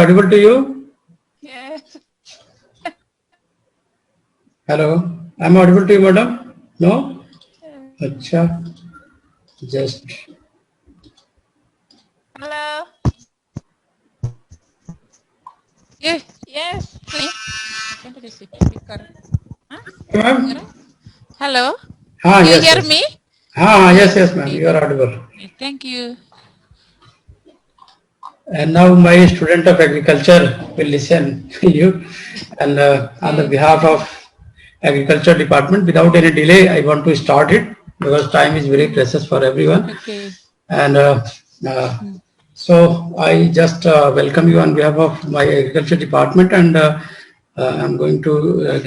audible to you? Yes. Hello, I'm audible to you, madam? No? Acha, just Hello. Yes, please. I can receive speaker. Huh? ma'am. Hello. Ah, You yes, hear yes. me? Yes, Yes, yes, ma'am. You please. are audible. Thank you. And now my student of agriculture will listen to you. And on the Okay. behalf of agriculture department, without any delay, I want to start it because time is very precious for everyone. Okay. And so I just welcome you on behalf of my agriculture department, and I'm going to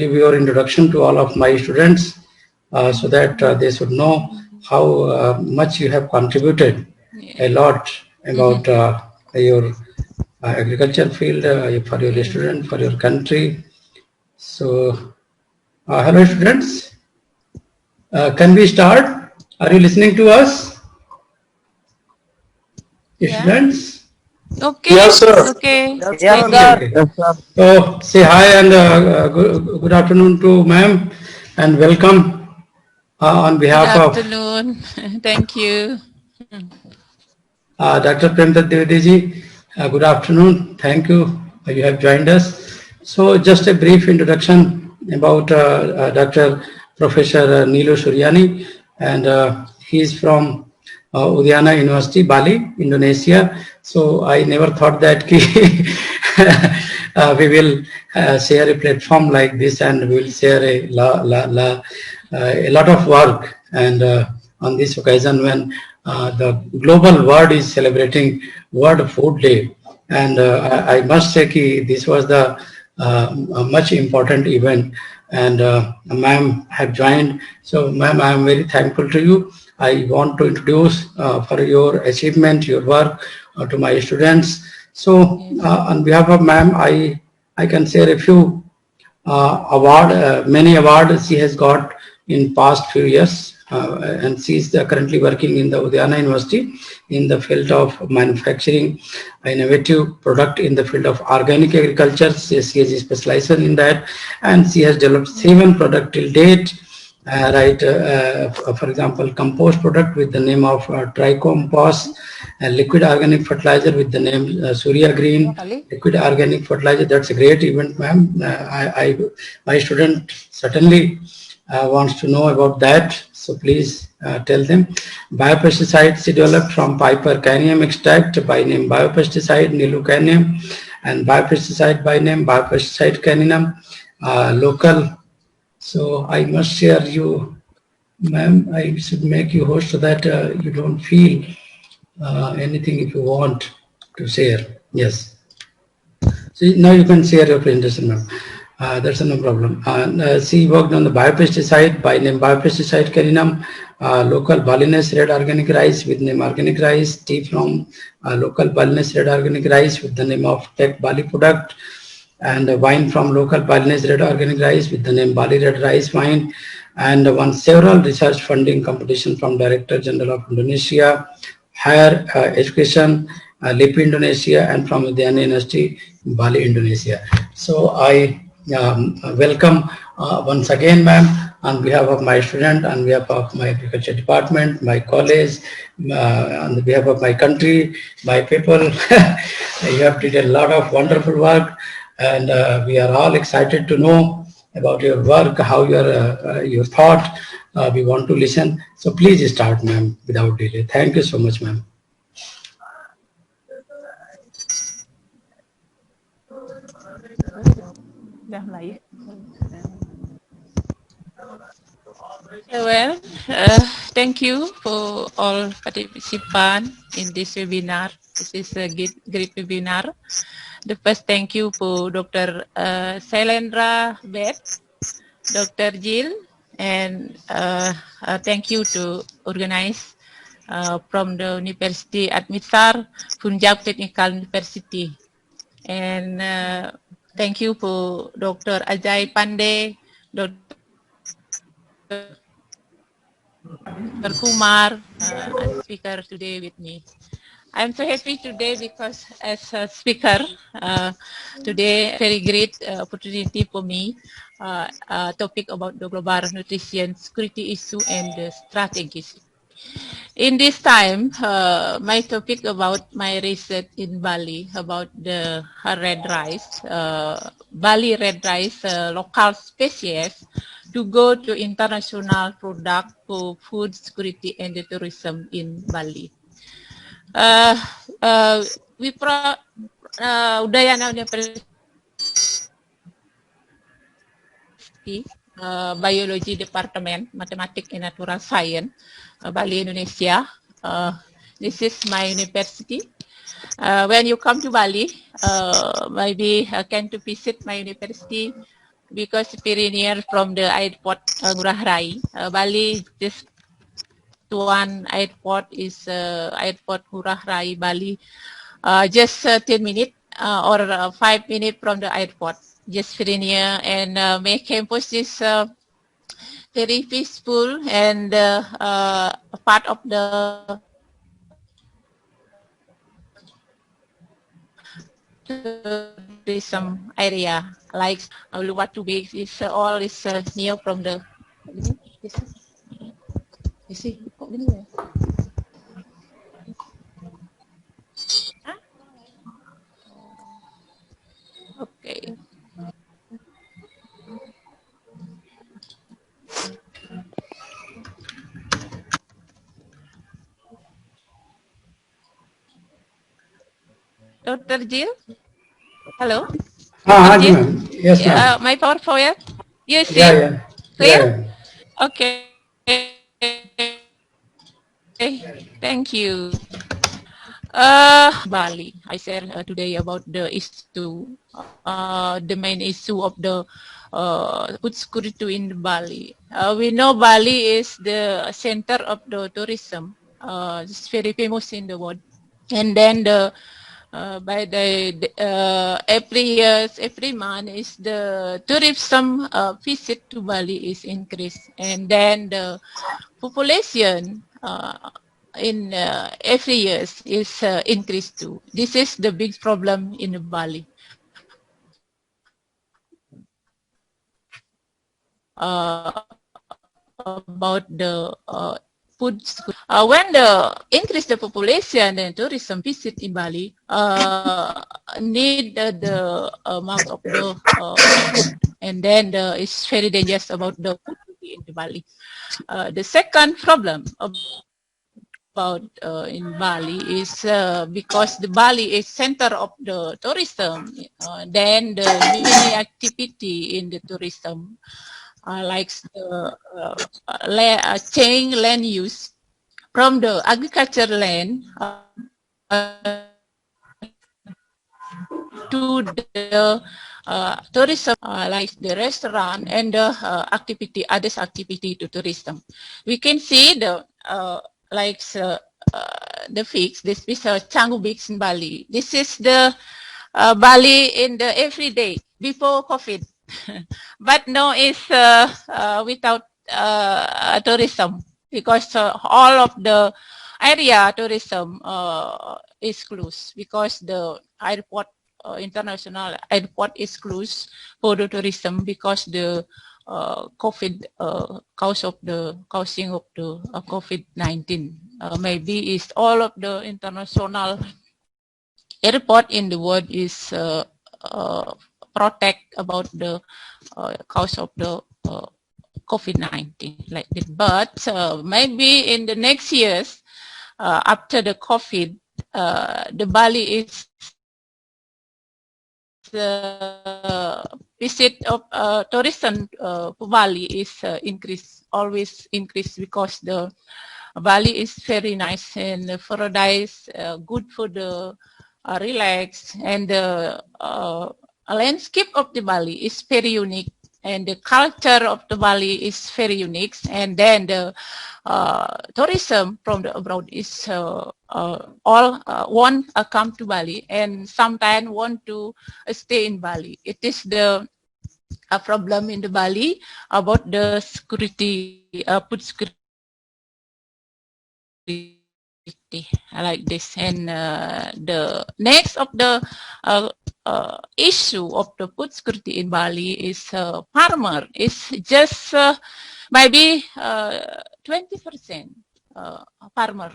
give your introduction to all of my students so that they should know how much you have contributed Yeah. a lot about your agriculture field for your Okay. student, for your country. So, hello students, can we start? Are you listening to us, Yeah. students? Okay. Yes, sir. Okay. Yes, Let's Okay, sir. go. okay. Yes, sir. So say hi and good afternoon to ma'am and welcome on Good behalf of afternoon. Thank you. Dr. Premdat Dwivedi ji. Good afternoon. Thank you. You have joined us. So just a brief introduction about Dr. Professor Nilo Suryani, and he is from Udayana University, Bali, Indonesia. So I never thought that we will share a platform like this, and we will share a lot of work. And on this occasion, when the global world is celebrating World Food Day, and I must say this was the a much important event, and ma'am have joined. So ma'am, I am very thankful to you. I want to introduce for your achievement, your work to my students. So Yes. on behalf of ma'am, I can share a few many awards she has got in past few years, and she is currently working in the Udayana University in the field of manufacturing innovative product in the field of organic agriculture. She has specialized in that, and she has developed 7 products till date. For example, compost product with the name of Tricompost, liquid organic fertilizer with the name Surya Green, liquid organic fertilizer. That's a great event, ma'am. My student certainly wants to know about that. So please tell them. Biopesticides developed from Piper Canium extract by name biopesticide Nilucanium, and biopesticide by name biopesticide caninum, local. So I must share you, ma'am. I should make you host so that you don't feel anything if you want to share. Yes. See, now you can share your presentation, ma'am. That's no problem. She worked on the biopesticide by name biopesticide carinum, local Balinese red organic rice with name organic rice, tea from local Balinese red organic rice with the name of Tech Bali product, and wine from local Balinese red organic rice with the name Bali red rice wine, and won several research funding competition from Director General of Indonesia, Higher Education, LIPI Indonesia, and from the University, Bali, Indonesia. So I welcome once again, ma'am, on behalf of my student, on behalf of my agriculture department, my college, on behalf of my country, my people. You have did a lot of wonderful work, and we are all excited to know about your work, how your thought. We want to listen. So please start, ma'am, without delay. Thank you so much, ma'am. Well, thank you for all participants in this webinar. This is a great webinar. The first thank you for Dr. Sailendra Beth, Dr. Jill, and thank you to organize from the University at Mitsar, Punjab Technical University. And thank you for Dr. Ajay Pandey, Dr. Kumar as speaker today with me. I'm so happy today because as a speaker, today very great opportunity for me, topic about the global nutrition security issue and the strategies. In this time, my topic about my research in Bali about the red rice, Bali red rice, local species, to go to international product for food security and the tourism in Bali. We Udayana University Biology Department, Mathematics and Natural Science, Bali, Indonesia. This is my university. When you come to Bali, maybe can to visit my university because very near from the airport Ngurah Rai. Bali, just one airport is airport Ngurah Rai, Bali. Just 10 minutes or 5 minutes from the airport, just very near. And my campus is very peaceful and part of the tourism area, like Uluwatu Beach is all is near from the. You see, okay. Dr. Jill, hello. हाँ Dr. Ji Jill, ma'am, yes ma'am, my PowerPoint, you या see, या clear? या Okay. Thank you. Bali. I share today about the issue, the main issue of the food security in Bali. We know Bali is the center of the tourism. It's very famous in the world. And then the by the every years, every month is the tourism visit to Bali is increased, and then the population in every years is increased too. This is the big problem in Bali. About the food. When the increase the population and tourism visit in Bali, need the amount of the food, and then it's very dangerous about the food in Bali. The second problem about in Bali is because the Bali is center of the tourism. Then the many activity in the tourism, like the change land use from the agriculture land to the tourism, like the restaurant and the activity, others activity to tourism. We can see the like the fix. This is Canggu Beach in Bali. This is the Bali in the everyday before COVID, but now it's without tourism because all of the area tourism is closed because the airport international airport is closed for the tourism because the COVID causing of the COVID-19. Maybe is all of the international airport in the world is protect about the cause of the COVID-19 like that. But maybe in the next years after the COVID, the Bali is visit of tourism to Bali is always increase because the Bali is very nice and paradise, good for the relax, and the landscape of the Bali is very unique, and the culture of the Bali is very unique, and then the tourism from the abroad is all want come to Bali and sometimes want to stay in Bali. It is the problem in the Bali about the security, food security. security like this. And the next of the issue of the food security in Bali is farmer is just maybe 20% farmer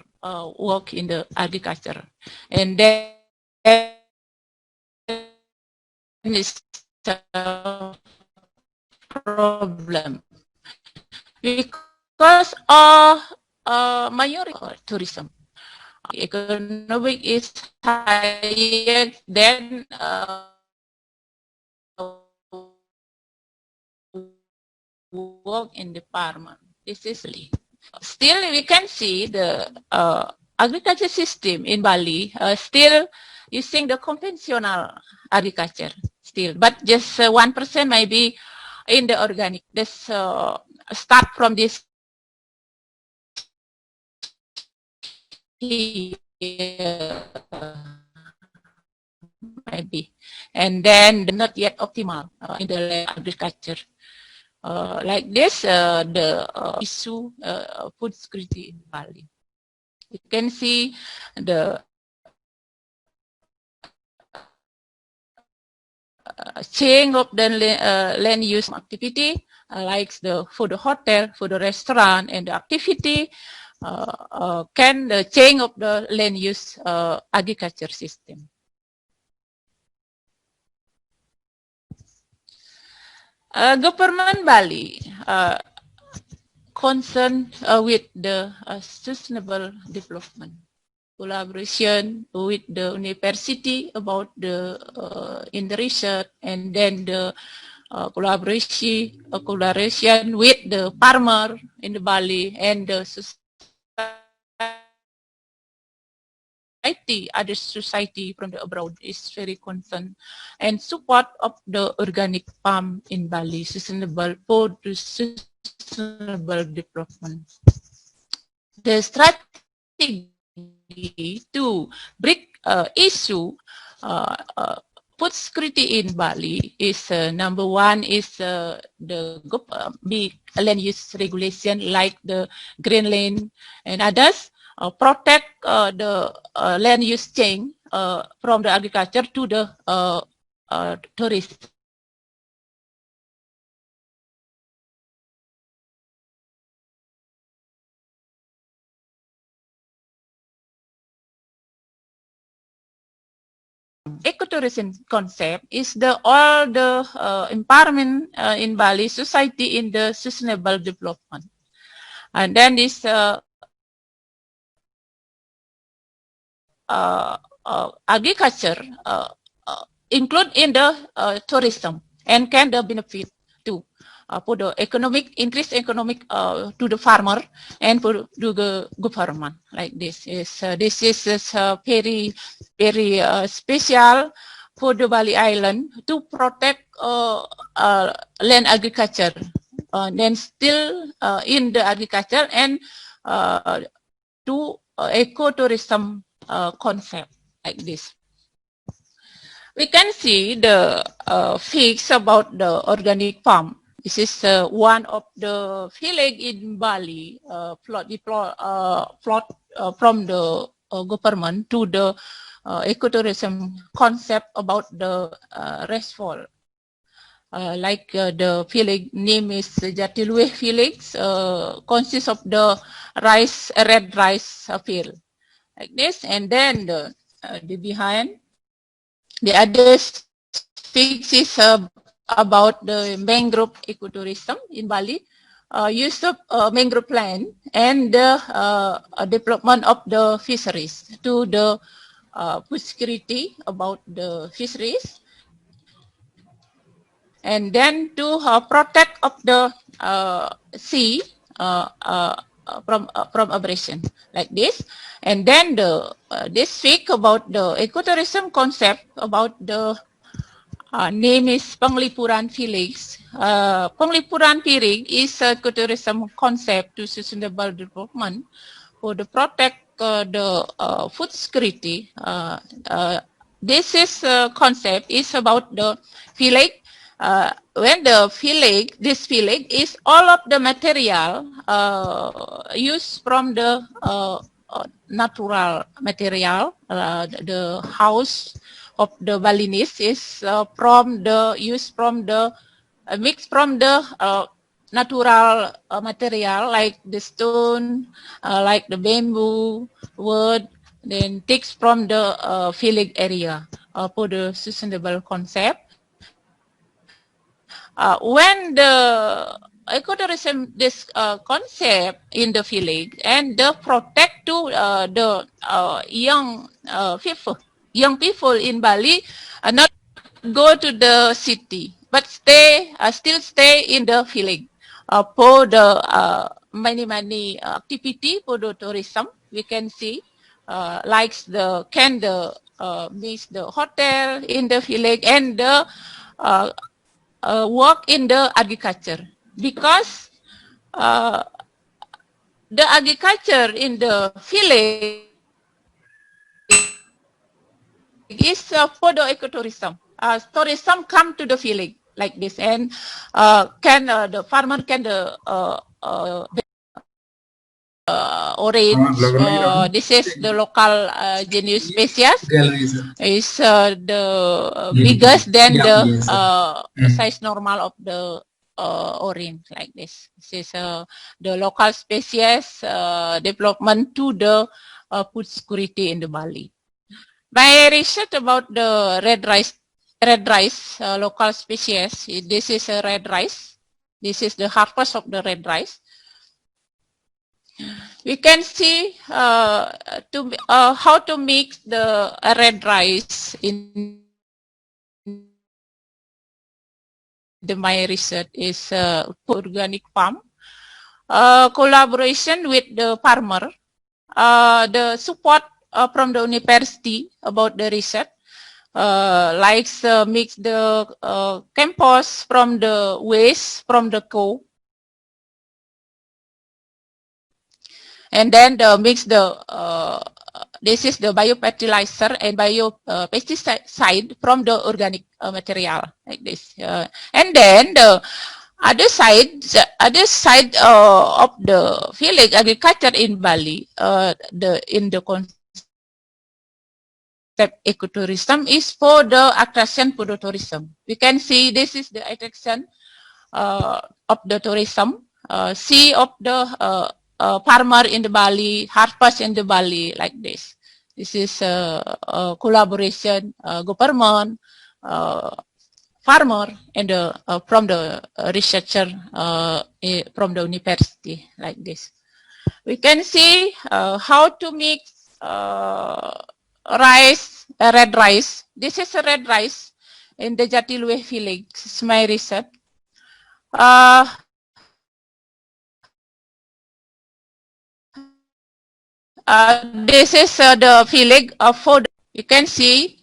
work in the agriculture, and then is a problem because majority tourism. Economic is higher than work in the farmer. This is still we can see the agriculture system in Bali still using the conventional agriculture still, but just 1% maybe in the organic. This start from this maybe, and then not yet optimal in the agriculture. Like this, the issue food security in Bali. You can see the change of the land use activity, like for the hotel, for the restaurant, and the activity can the change of the land use agriculture system. Government Bali concerned with the sustainable development, collaboration with the university about the in the research, and then the collaboration with the farmer in the Bali and the society, other society from the abroad is very concerned and support of the organic farm in Bali, sustainable for the sustainable development. The strategy to break issue food security in Bali is number one is the big land use regulation like the green lane and others. Protect the land use chain from the agriculture to the tourist. Ecotourism concept is the all the empowerment in Bali society in the sustainable development, and then this agriculture include in the tourism and can the benefit to for the economic increase economic to the farmer and for the government. Like this is very very special for the Bali Island to protect land agriculture, then still in the agriculture and to ecotourism concept like this. We can see the figures about the organic farm. This is one of the village in Bali, plot from the government to the ecotourism concept about the rainfall. Like the village name is Jatiluwe village, consists of the red rice field like this, and then the behind the other fix is about the mangrove ecotourism in Bali, use of mangrove plant and the development of the fisheries to the food security about the fisheries, and then to protect of the sea from abrasion like this. And then the this speak about the ecotourism concept about the name is Penglipuran village. Penglipuran village is a ecotourism concept to sustainable development for the protect the food security. This is concept is about the village. When the village, this village is all of the material used from the natural material. The house of the Balinese is from the mixed from the natural material like the stone, like the bamboo, wood, then takes from the village area for the sustainable concept. When the ecotourism, this concept in the village and the protect to the young people in Bali, not go to the city, but still stay in the village for the many activity for the tourism. We can see like the means the hotel in the village and the work in the agriculture, because the agriculture in the village is for the ecotourism. Tourism come to the village like this, and the farmer can orange. This is the local genus species. Is the biggest than the size normal of the orange like this. This is the local species development to the food security in the Bali. My research about the red rice local species. This is a red rice. This is the harvest of the red rice. We can see how to mix the red rice in my research is organic farm, collaboration with the farmer, the support from the university about the research, mix the compost from the waste from the cow. And then mix the this is the biofertilizer and biopesticide from the organic material like this. And then the other side of the village agriculture in Bali, in the concept ecotourism is for the attraction for the tourism. We can see this is the attraction of the tourism. See of the farmer in the Bali, harvest in the Bali like this. This is a collaboration, government, farmer, and from the researcher from the university like this. We can see how to mix rice, red rice. This is a red rice in the Jatiluwe village. This is my research. This is the village for the, you can see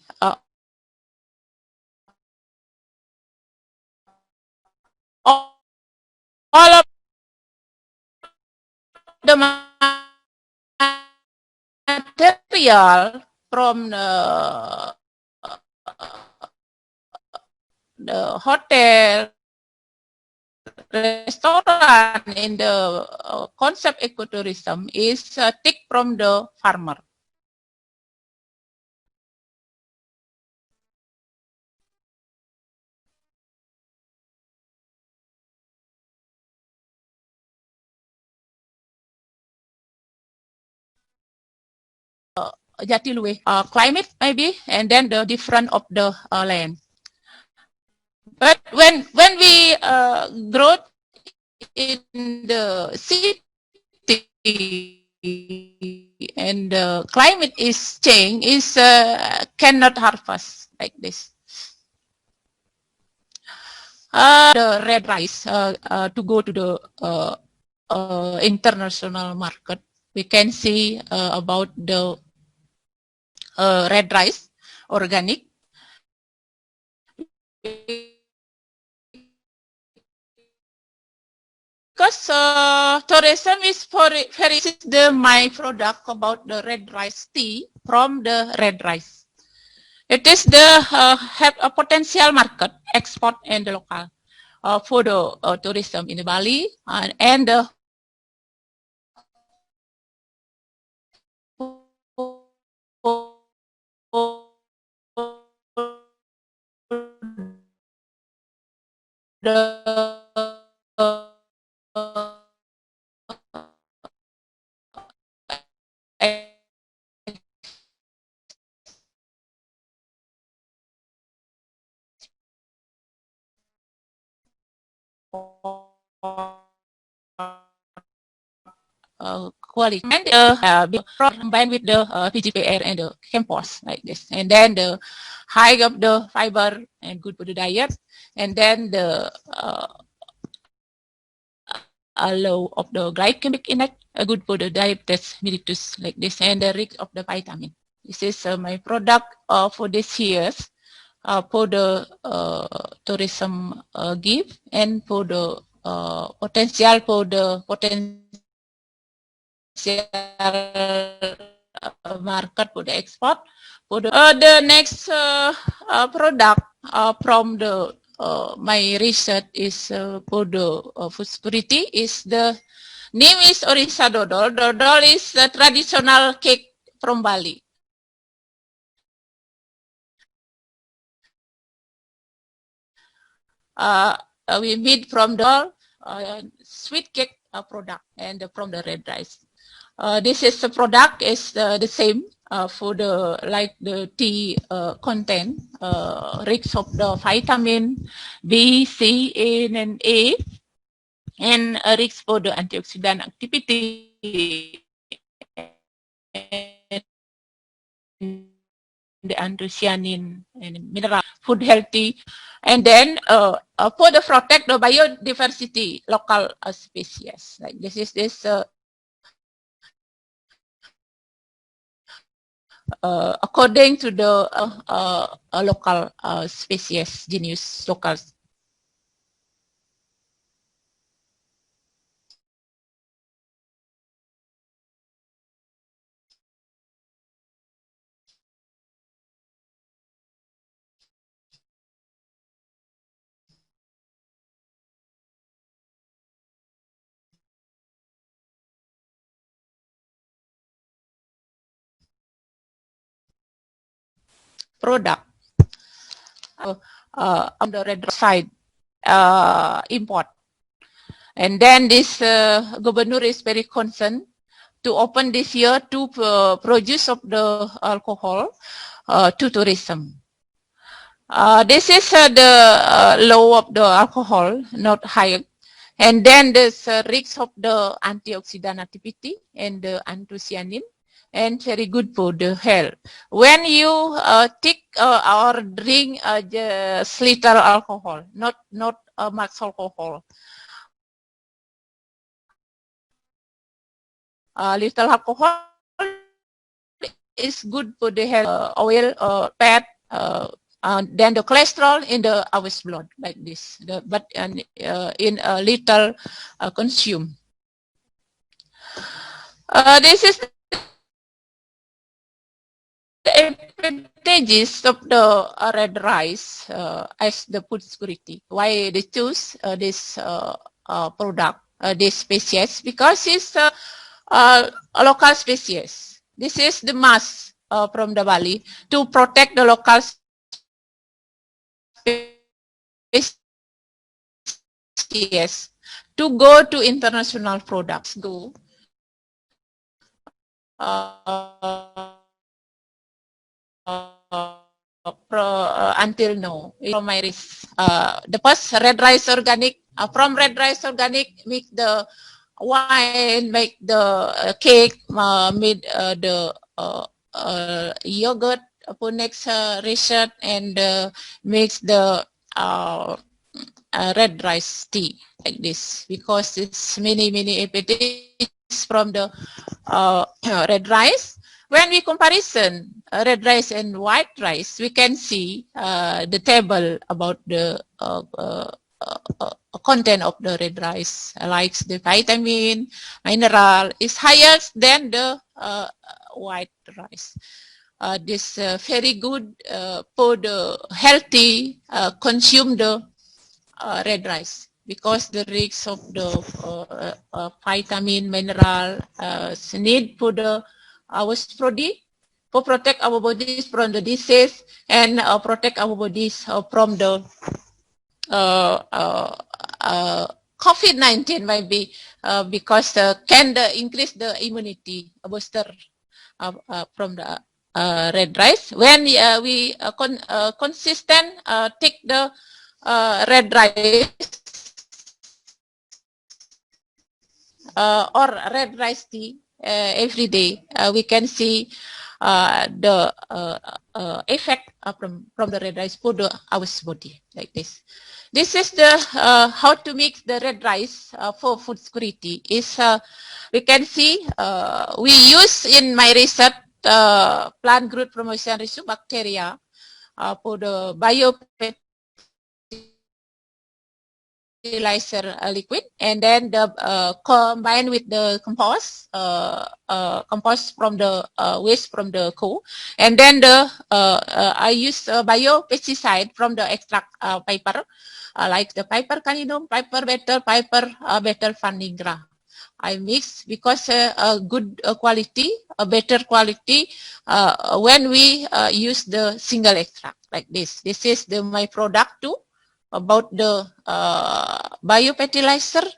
all of the material from the hotel, restaurant in the concept ecotourism is take from the farmer. Jatiluwe climate maybe, and then the different of the land. But when we grow in the city and the climate is change, is cannot harvest like this. The red rice to go to the international market. We can see about the red rice, organic. Because tourism is very my product about the red rice tea from the red rice. It is the have a potential market export and the local for the tourism in Bali and the quality and combined with the PGPR and the campus like this, and then the high of the fiber and good for the diet, and then the low of the glycemic index, good for the diabetes mellitus like this, and the rich of the vitamin. This is my product for this year's for the tourism gift and for the potential for the potential market for the export. For the next product from the my research is for the food security is the name is Orisa Dodol. Dodol is a traditional cake from Bali. We made from the sweet cake product and from the red rice. This is the product is the same for the like the tea content, rich of the vitamin B, C, A, and A, and rich for the antioxidant activity and the anthocyanin and mineral food healthy, and then for the protect the biodiversity local species like this is this according to the local species genus local. Product on the red side import, and then this governor is very concerned to open this year to produce of the alcohol to tourism. This is the low of the alcohol, not high, and then this rich of the antioxidant activity and the anthocyanin, and very good for the health. When you take or drink just little alcohol, not much alcohol, little alcohol is good for the health. Oil, fat, then the cholesterol in the our blood like this. But in a little consume. This is the advantages of the red rice as the food security. Why they choose this product, this species? Because it's a local species. This is the mass from the Bali to protect the local species to go to international products. Go. Until now, from my the first red rice organic, from red rice organic make the wine, make the cake, made the yogurt for next research, and makes the red rice tea like this, because it's many advantages from the red rice. When we comparison red rice and white rice, we can see the table about the content of the red rice, like the vitamin, mineral is higher than the white rice. This very good for the healthy consume the red rice, because the rich of the vitamin, mineral need for the our body, to protect our bodies from the disease and protect our bodies from the COVID-19 maybe because can increase the immunity booster from the red rice. When we consistent take the red rice or red rice tea every day, we can see the effect from the red rice for our body like this. This is the how to mix the red rice for food security. Is we can see we use in my research plant growth promotion bacteria for the fertilizer liquid, and then the combined with the compost from the waste from the coal, and then the I use bio pesticide from the extract paper like the Piper caninum, Piper betel, Piper betel vanigra. I mix because a good quality, a better quality when we use the single extract like this. This is my product too about the biofertilizer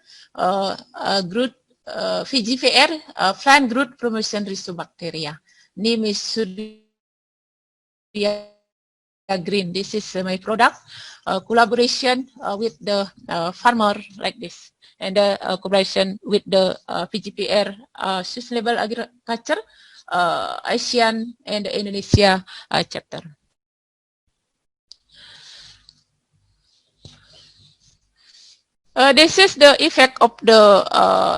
growth VGVR plant growth promotion rhizobacteria. Name is Surya Green. This is my product collaboration with the farmer like this, and collaboration with the VGPR Sustainable Agriculture ASEAN and Indonesia chapter. This is the effect of the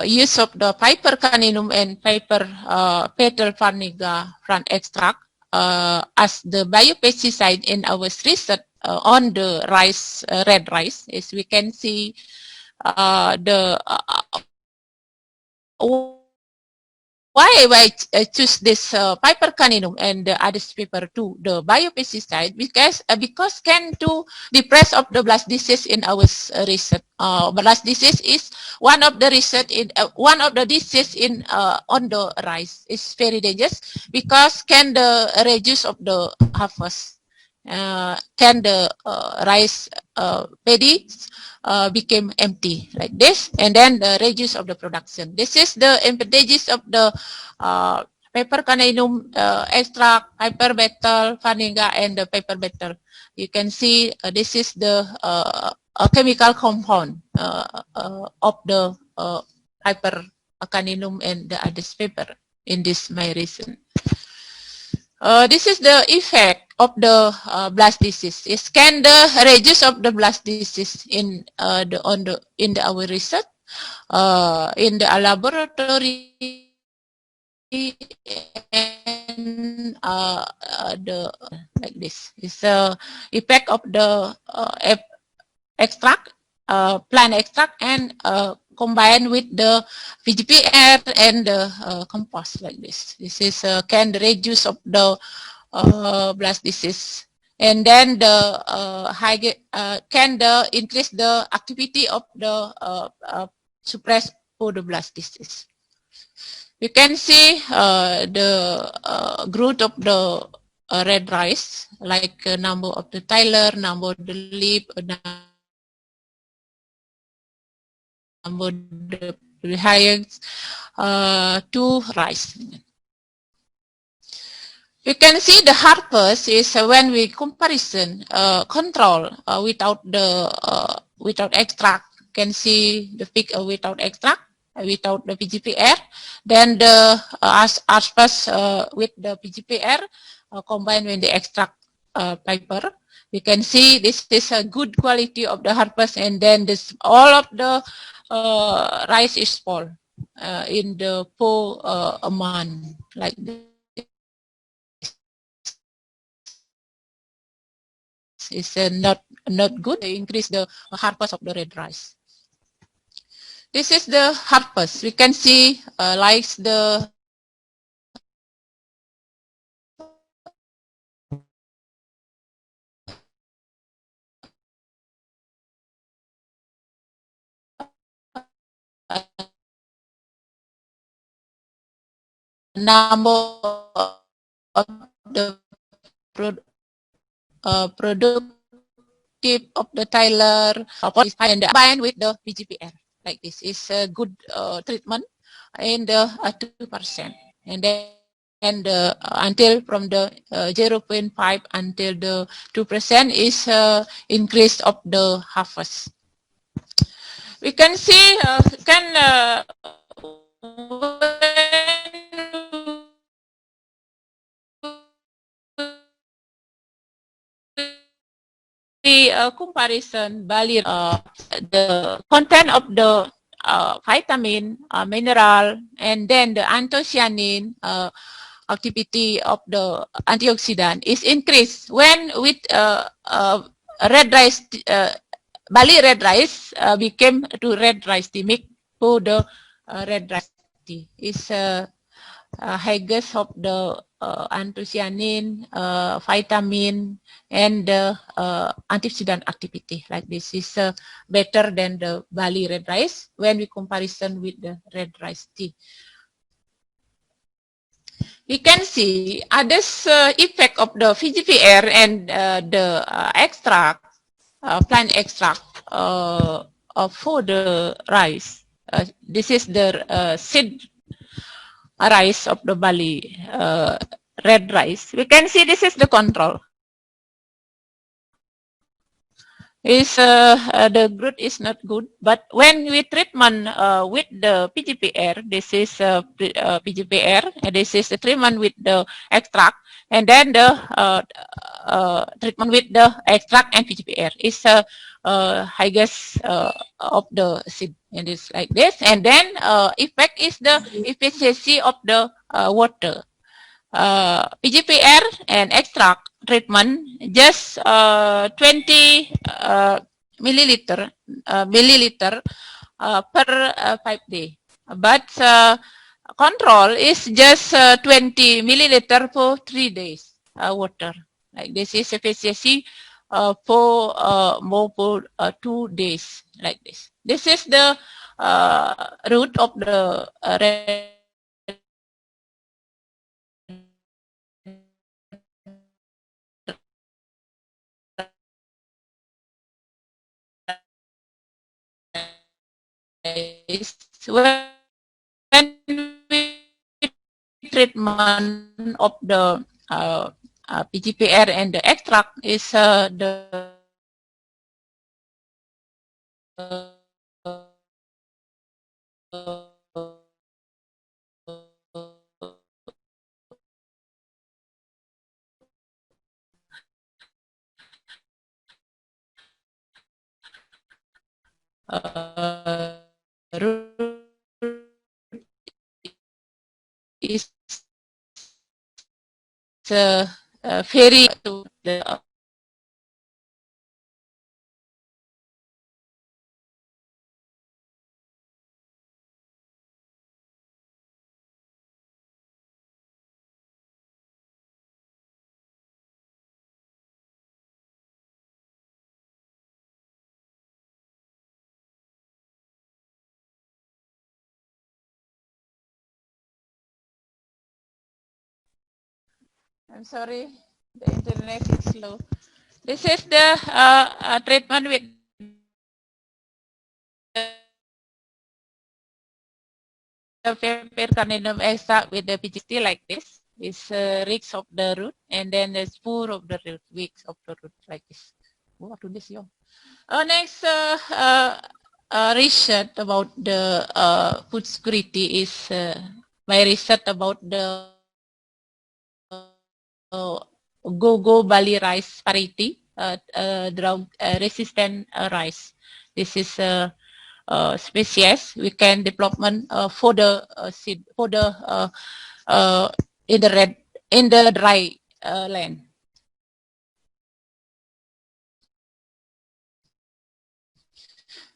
use of the Piper caninum and Piper petal vaniga plant extract as the biopesticide in our research on the rice, red rice. As we can see, the why I choose this Piper caninum and the Aedes paper too, the biopesticide, because can to depress of the blast disease in our research. Blast disease is one of the research in one of the disease in on the rice. It's very dangerous because can the reduce of the harvest. Can the rice paddy became empty like this, and then the reduce of the production. This is the advantages of the Piper caninum extract, Piper betel vaniga, and the Piper betel. You can see this is the chemical compound of the Piper caninum and the Aedes paper in this my reason. This is the effect of the blast disease. It can the reduce of the blast disease in our research in the laboratory, and the like this. It's the effect of the extract, plant extract, and combined with the VGPR and the compost like this. This is can reduce of the blast disease, and then the can the increase the activity of the suppress for the blast disease. You can see the growth of the red rice, like number of the Tyler, number of the leaf, number of the highest to rice. You can see the harvest is when we comparison control without the without extract. You can see the peak without extract, without the PGPR. Then the harvest with the PGPR combined with the extract paper. You can see this is a good quality of the harvest, and then this all of the rice is full in the full a month like this. Is not good. They increase the harvest of the red rice. This is the harvest. We can see like the number of the productive effective of the Tyler and combined with the PGPR. Like this is a good treatment in the 2%, and then until from the 0.5 until the 2% is increase of the harvest. We can see the comparison Bali, the content of the vitamin, mineral, and then the anthocyanin activity of the antioxidant is increased when with red rice, Bali red rice became to red rice tea, make to the red rice tea is highest of the anthocyanin, vitamin, and the antioxidant activity. Like this is better than the Bali red rice when we comparison with the red rice tea. We can see others effect of the VGPR and the extract, plant extract for the rice. This is the seed rice of the Bali red rice. We can see this is the control. Is the growth is not good, but when we treatment with the PGPR, this is PGPR, and this is the treatment with the extract, and then the treatment with the extract and PGPR is highest of the seed, and it's like this, and then effect is the efficiency of the water. PGPR and extract treatment just 20 milliliter per 5 days, but control is just 20 milliliter for 3 days water. Like this is efficiency for more for 2 days. Like this. This is the root of the when we treatment of the PGPR and the extract is the is very to the I'm sorry, the internet is slow. This is the treatment with the Percarninium extract with the PGT like this. Is rings of the root, and then the spore of the root, wicks of the root like this. What do this, yo? Next research about the food security is my research about the Go Bali rice variety, drought resistant rice. This is species we can development for the seed for the in the dry land.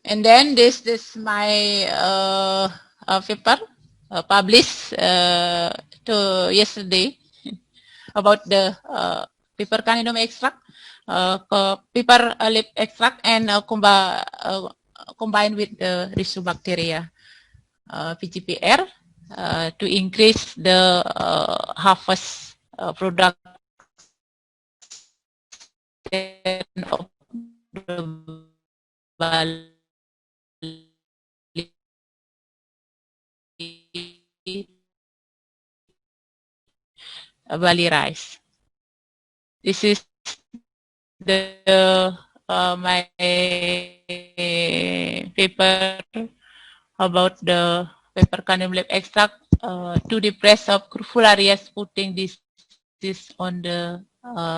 And then this is my paper published to yesterday about the Pipercaninum extract, piper leaf extract, and combined with the Rhizobacteria PGPR to increase the harvest product of Bali Bali rice. This is the my paper about the pepper carnium leaf extract to the press of Crufularias, putting this on the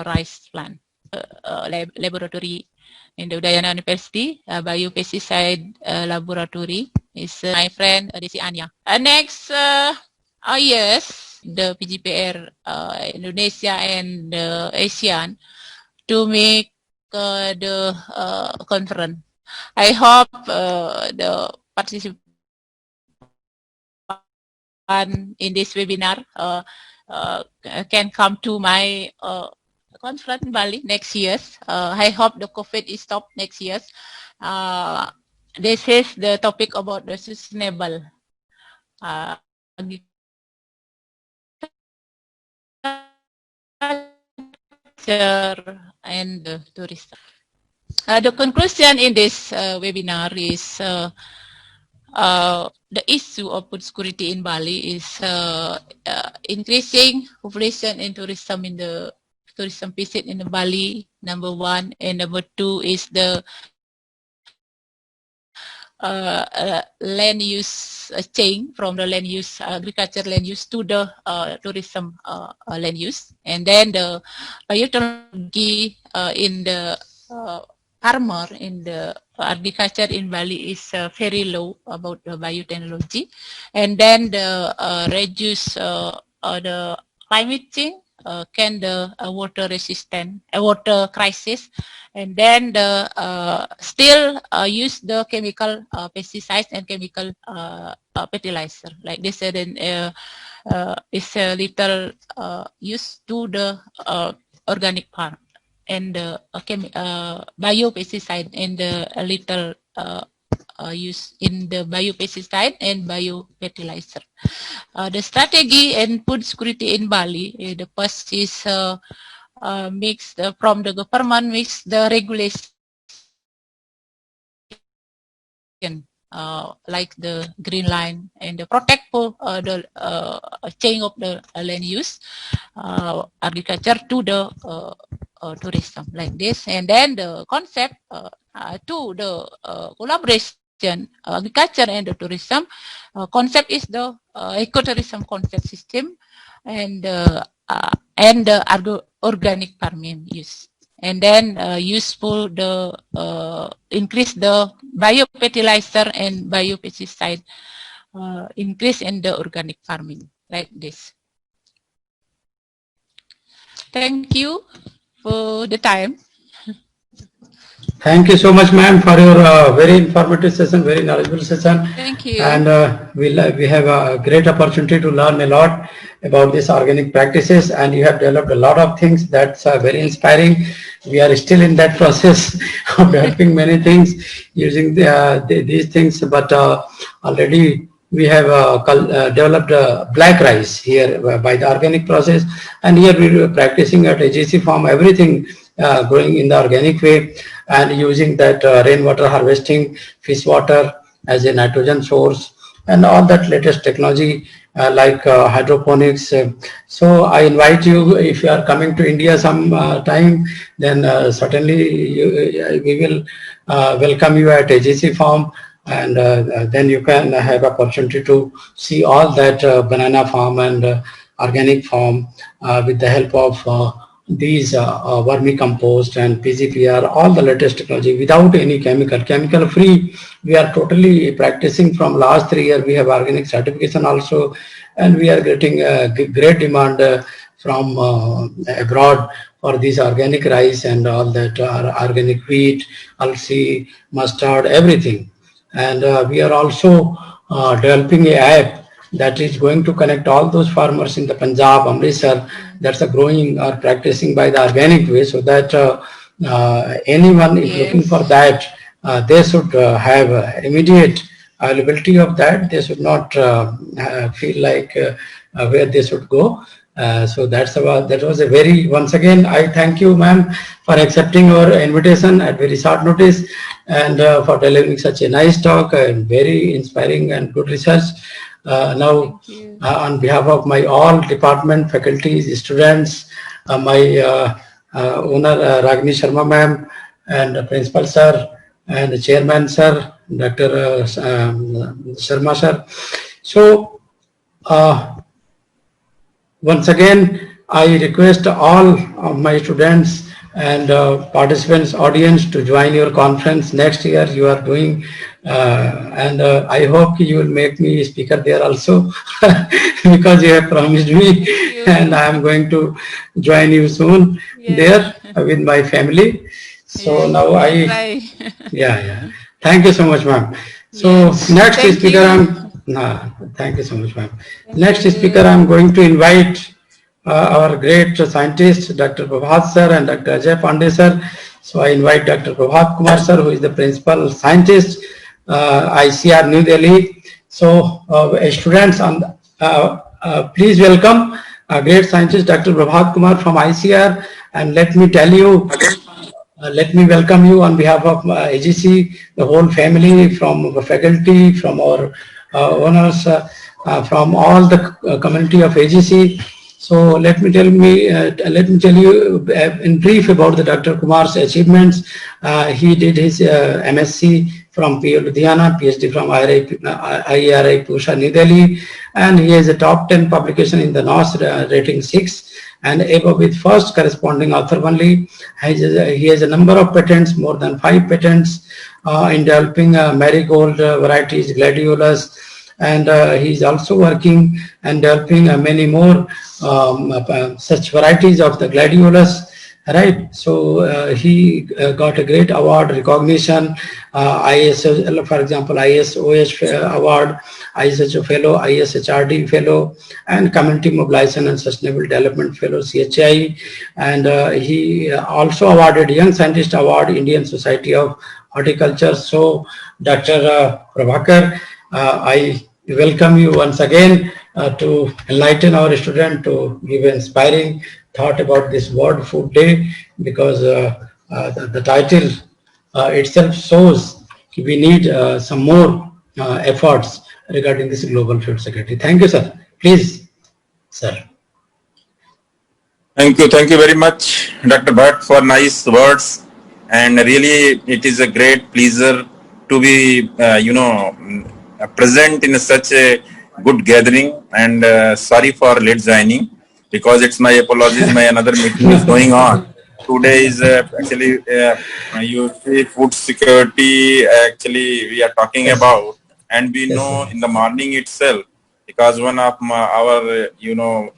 rice plant. Laboratory in the Udayana University, biopesticide laboratory is my friend Desi Anya. Next, yes, the PGPR Indonesia and ASEAN to make the conference. I hope the participants in this webinar can come to my conference in Bali next year. I hope the COVID is stopped next year. This is the topic about the sustainable and tourism. The conclusion in this webinar is the issue of food security in Bali is increasing population and tourism in the tourism visit in the Bali, number one, and number two is the land use change from the land use agriculture land use to the tourism land use, and then the biotechnology in the farmer in the agriculture in Bali is very low about the biotechnology, and then the reduce the climate change, can the water resistant water crisis, and then the still use the chemical pesticides and chemical fertilizer like this, and then is a little used to the organic farm and biopesticide and a little use in the biopesticide and biofertilizer. The strategy and food security in Bali, the first is mix from the government, mix the regulation like the green line and the protect for the change of the land use agriculture to the tourism like this, and then the concept to the collaboration agriculture and the tourism concept is the ecotourism concept system and the organic farming use, and then useful the increase the biofertilizer and biopesticide increase in the organic farming like this. Thank you for the time. Thank you so much, ma'am, for your very informative session, very knowledgeable session. Thank you. And we have a great opportunity to learn a lot about these organic practices, and you have developed a lot of things that's very inspiring. We are still in that process of developing many things using these things, but already we have developed black rice here by the organic process, and here we are practicing at AGC farm everything growing in the organic way and using that rainwater harvesting, fish water as a nitrogen source, and all that latest technology like hydroponics. So I invite you, if you are coming to India some time, then certainly we will welcome you at AGC farm, and then you can have opportunity to see all that banana farm and organic farm with the help of these vermicompost and PGPR, all the latest technology without any chemical free. We are totally practicing from last 3 years. We have organic certification also, and we are getting a great demand from abroad for this organic rice and all that organic wheat, alsi, mustard, everything. And we are also developing an app that is going to connect all those farmers in the Punjab, Amritsar, that's growing or practicing by the organic way, so that anyone is looking for that, they should have immediate availability of that. They should not feel like where they should go. So that was a very, once again, I thank you, ma'am, for accepting our invitation at very short notice and for delivering such a nice talk and very inspiring and good research. Now, on behalf of my all department, faculties, students, my owner Ragini Sharma ma'am and principal sir and the chairman sir, Dr. Sharma sir. So, once again, I request all of my students and participants, audience to join your conference next year. You are doing, and I hope you will make me speaker there also because you have promised me, and I am going to join you soon there with my family. So now yeah. Thank you so much, ma'am. So next speaker, thank you so much, ma'am. Next speaker, I'm going to invite our great scientist, Dr. Prabhat sir and Dr. Ajay Pandey sir. So I invite Dr. Prabhat Kumar sir, who is the principal scientist, ICR New Delhi. So students, please welcome great scientist Dr. Prabhat Kumar from ICR. And let me tell you, let me welcome you on behalf of AGC, the whole family, from the faculty, from our owners, from all the community of AGC. So let me tell you in brief about the Dr. Kumar's achievements. He did his MSc from PU Ludhiana, PhD from IRI Pusha New Delhi, and he has a top 10 publication in the NOS rating 6 and above with first corresponding author only. He has a number of patents, more than 5 patents in developing marigold varieties, gladiolus, and he is also working and developing many more such varieties of the gladiolus. Right, so he got a great award recognition, ISO, for example, ISOH award, ISHO fellow, ISHRD fellow, and community mobilization and sustainable development fellow, CHI, and he also awarded Young Scientist Award, Indian Society of Horticulture. So, Dr. Prabhakar, I welcome you once again to enlighten our student, to give inspiring thought about this World Food Day, because the title itself shows we need some more efforts regarding this global food security. Thank you, sir. Please, sir. Thank you very much, Dr. Bhatt, for nice words. And really, it is a great pleasure to be, present in such a good gathering. And sorry for late joining, because it's my apologies. My another meeting is going on. Today is actually you see food security. Actually, we are talking about, and we know in the morning itself, because one of our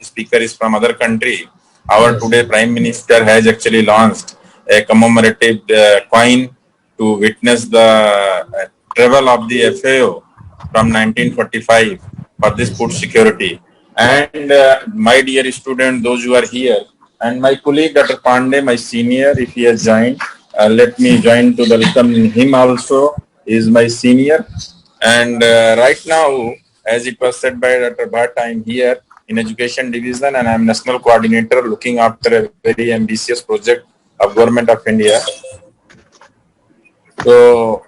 speaker is from other country. Our today Prime Minister has actually launched a commemorative coin to witness the travel of the FAO from 1945 for this food security. And my dear student, those who are here, and my colleague Dr. Pandey, my senior, if he has joined, let me join to welcome him also. He is my senior. And right now, as it was said by Dr. Bhatt, I am here in Education Division, and I am National Coordinator looking after a very ambitious project of Government of India. So,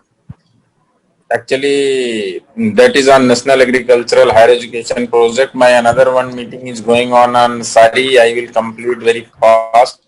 actually, that is on National Agricultural Higher Education Project. My another one meeting is going on. Sorry, I will complete very fast,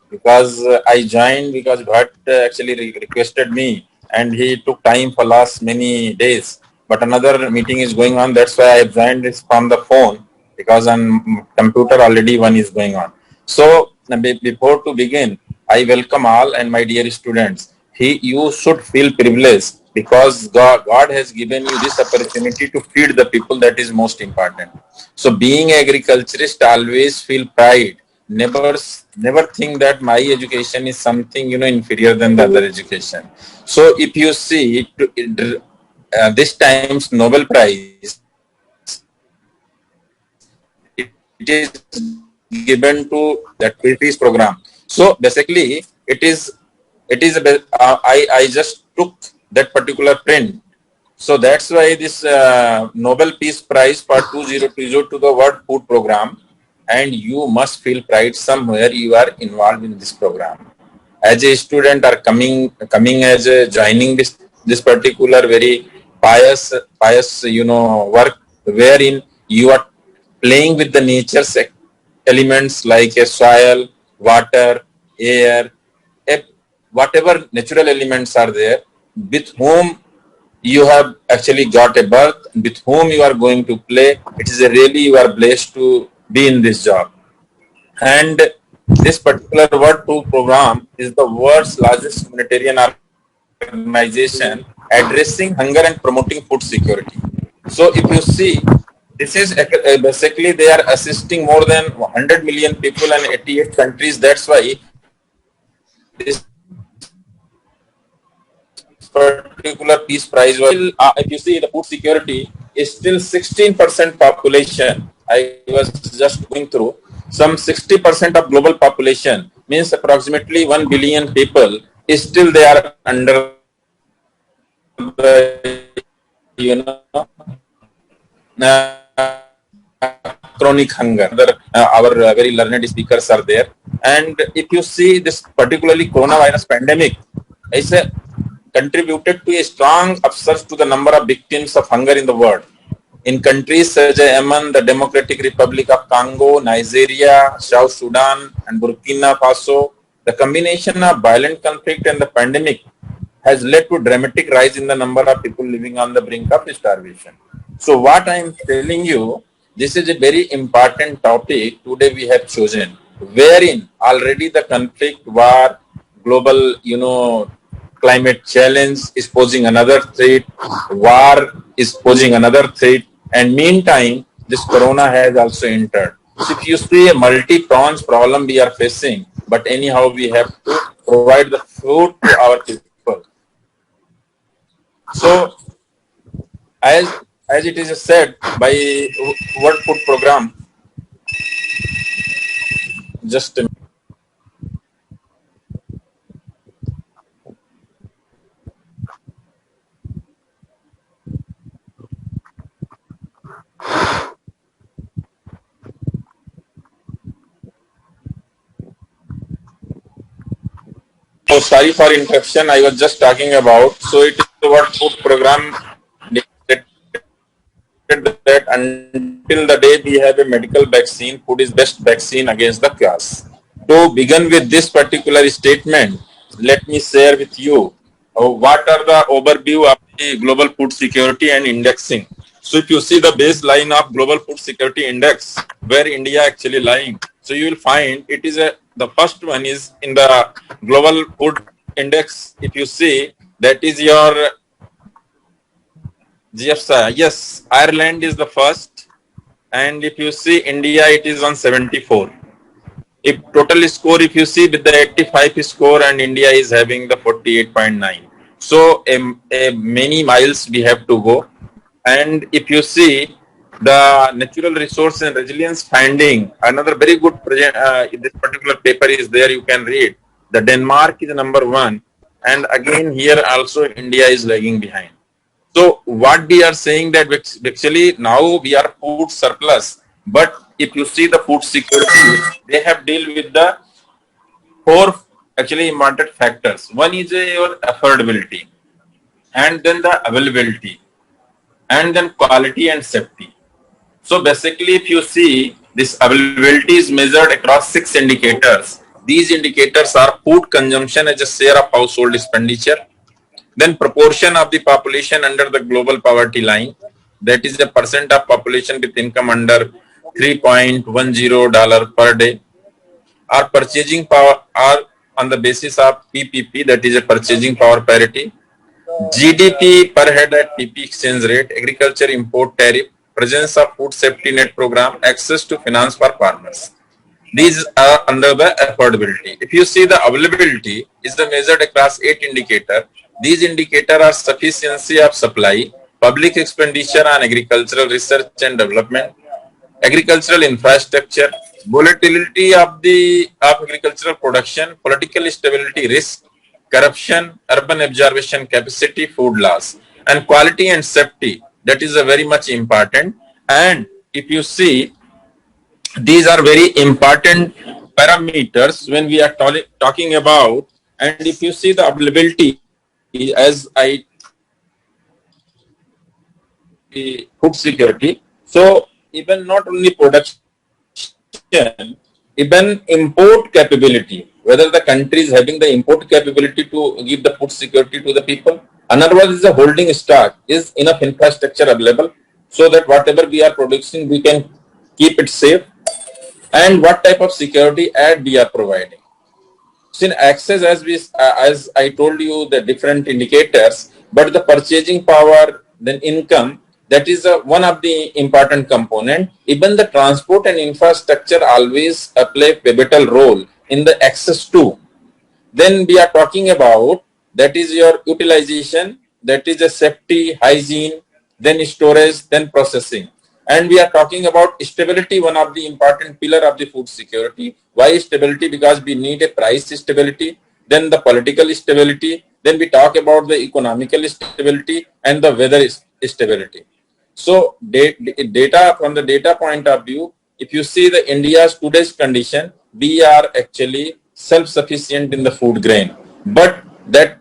because I joined because Bhatt actually requested me, and he took time for last many days. But another meeting is going on. That's why I joined this from the phone, because on computer already one is going on. So before to begin, I welcome all and my dear students. You should feel privileged, because God has given you this opportunity to feed the people. That is most important. So being agriculturist, always feel pride. Never think that my education is something inferior than the other education. So if you see this time's Nobel Prize, it is given to that peace program. So basically, I just took that particular print. So that's why this Nobel Peace Prize for 2020 to the World Food Program and you must feel pride somewhere you are involved in this program. As a student are coming as joining this particular very pious work, wherein you are playing with the nature's elements like a soil, water, air, whatever natural elements are there, with whom you have actually got a birth, with whom you are going to play. It is really you are blessed to be in this job. And this particular World Food Program is the world's largest humanitarian organization addressing hunger and promoting food security. So if you see, this is basically they are assisting more than 100 million people in 88 countries. That's why this particular peace prize was, if you see, the food security is still 16% population. I was just going through some 60% of global population, means approximately 1 billion people is still they are under chronic hunger. Our very learned speakers are there. And if you see this particularly coronavirus pandemic, it's contributed to a strong upsurge to the number of victims of hunger in the world. In countries such as Yemen, the Democratic Republic of Congo, Nigeria, South Sudan, and Burkina Faso, the combination of violent conflict and the pandemic has led to dramatic rise in the number of people living on the brink of starvation. So what I am telling you, this is a very important topic today we have chosen, wherein already the conflict, war, global, climate challenge is posing another threat, war is posing another threat, and meantime, this corona has also entered. So if you see a multi-pronged problem we are facing, but anyhow we have to provide the food to our people. So, as it is said by World Food Program, just a minute. So sorry for interruption. I was just talking about. So it is the World Food Program that until the day we have a medical vaccine, food is best vaccine against the chaos. To begin with this particular statement, let me share with you what are the overview of the global food security and indexing. So if you see the baseline of global food security index, where India actually lying, so you will find it is the first one is in the global food index. If you see, that is your GFSI. Yes, Ireland is the first, and if you see India, it is on 74. If total score, if you see with the 85 score, and India is having the 48.9. So many miles we have to go. And if you see the natural resource and resilience finding, another very good this particular paper is there, you can read. The Denmark is number 1, and again here also India is lagging behind. So what we are saying that actually now we are food surplus, but if you see the food security, they have deal with the 4 actually important factors. One is your affordability, and then the availability, and then quality and safety. So basically, if you see, this availability is measured across 6 indicators. These indicators are food consumption as a share of household expenditure, then proportion of the population under the global poverty line, that is the percent of population with income under $3.10 per day. Our purchasing power are on the basis of PPP, that is a purchasing power parity. GDP per head at PP exchange rate, agriculture import tariff, presence of food safety net program, access to finance for farmers. These are under the affordability. If you see the availability is the measured across 8 indicators. These indicators are sufficiency of supply, public expenditure on agricultural research and development, agricultural infrastructure, volatility of agricultural production, political stability risk, corruption, urban absorption capacity, food loss, and quality and safety. That is a very much important. And if you see these are very important parameters when we are talking about. And if you see the availability, as I food security, so even not only production, even import capability, whether the country is having the import capability to give the food security to the people. Another one is the holding stock, is enough infrastructure available so that whatever we are producing, we can keep it safe, and what type of security ad we are providing. Since access, as I told you, the different indicators, but the purchasing power, then income, that is one of the important component. Even the transport and infrastructure always play pivotal role in the access to. Then we are talking about, that is your utilization, that is the safety, hygiene, then storage, then processing. And we are talking about stability, one of the important pillar of the food security. Why stability? Because we need a price stability, then the political stability, then we talk about the economical stability and the weather stability. So data, from the data point of view, if you see the India's today's condition, we are actually self-sufficient in the food grain. But that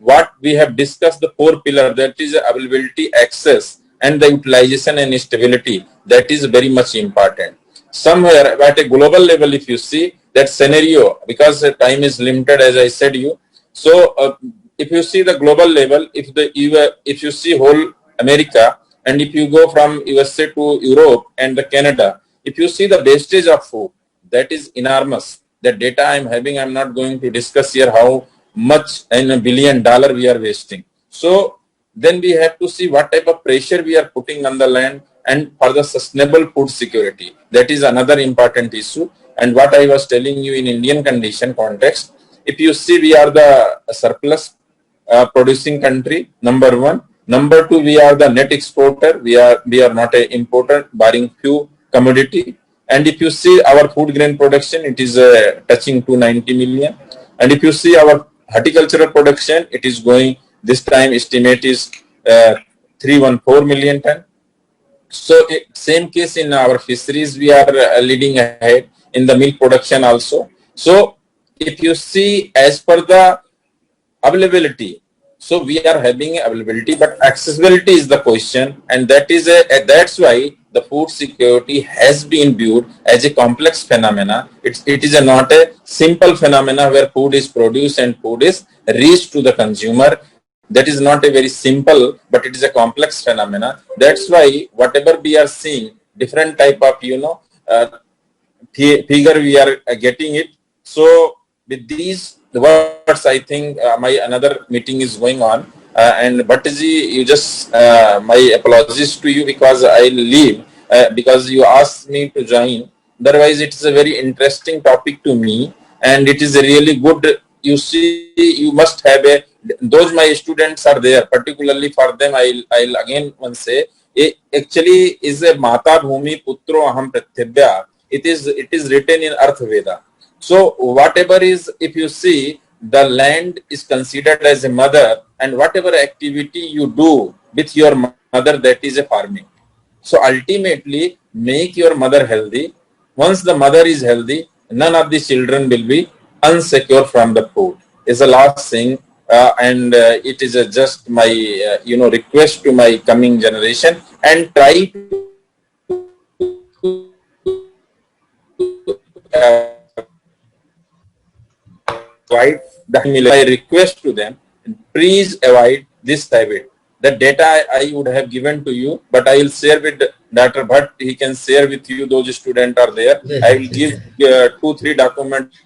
what we have discussed, the four pillar, that is availability, access, and the utilization and stability, that is very much important. Somewhere at a global level, if you see that scenario, because the time is limited, as I said you. So if you see the global level, if you see whole America, and if you go from USA to Europe and the Canada, if you see the wastage of food, that is enormous. The data I'm having, I'm not going to discuss here how much in $1 billion we are wasting. So then we have to see what type of pressure we are putting on the land, and for the sustainable food security. That is another important issue. And what I was telling you in Indian condition context, if you see, we are the surplus producing country, number one. Number two, we are the net exporter. We are not an importer, barring few commodity. And if you see our food grain production, it is touching 290 million. And if you see our horticultural production, it is going, this time estimate is 314 million ton. So same case in our fisheries, we are leading ahead in the milk production also. So if you see, as per the availability, so we are having availability, but accessibility is the question, and that's why the food security has been viewed as a complex phenomena. It is not a simple phenomena where food is produced and food is reached to the consumer. That is not a very simple, but it is a complex phenomena. That's why whatever we are seeing, different type of figure we are getting it. So with these words, I think my another meeting is going on, and Bhattaji, you just my apologies to you because I leave because you asked me to join. Otherwise, it is a very interesting topic to me, and it is a really good. You see, you must have those my students are there. Particularly for them, I'll again once say, actually is a Mata Bhumi Putro Aham Pratyabhya. It is written in Artha Veda. So whatever is, if you see, the land is considered as a mother, and whatever activity you do with your mother, that is a farming. So ultimately, make your mother healthy. Once the mother is healthy, none of the children will be unsecure from the food. Is the last thing, and it is just my request to my coming generation, and try to avoid the I request to them, please avoid this habit. The data I would have given to you, but I will share with Dr. Bhatt. He can share with you, those students are there. Yes, I will give 2-3 documents,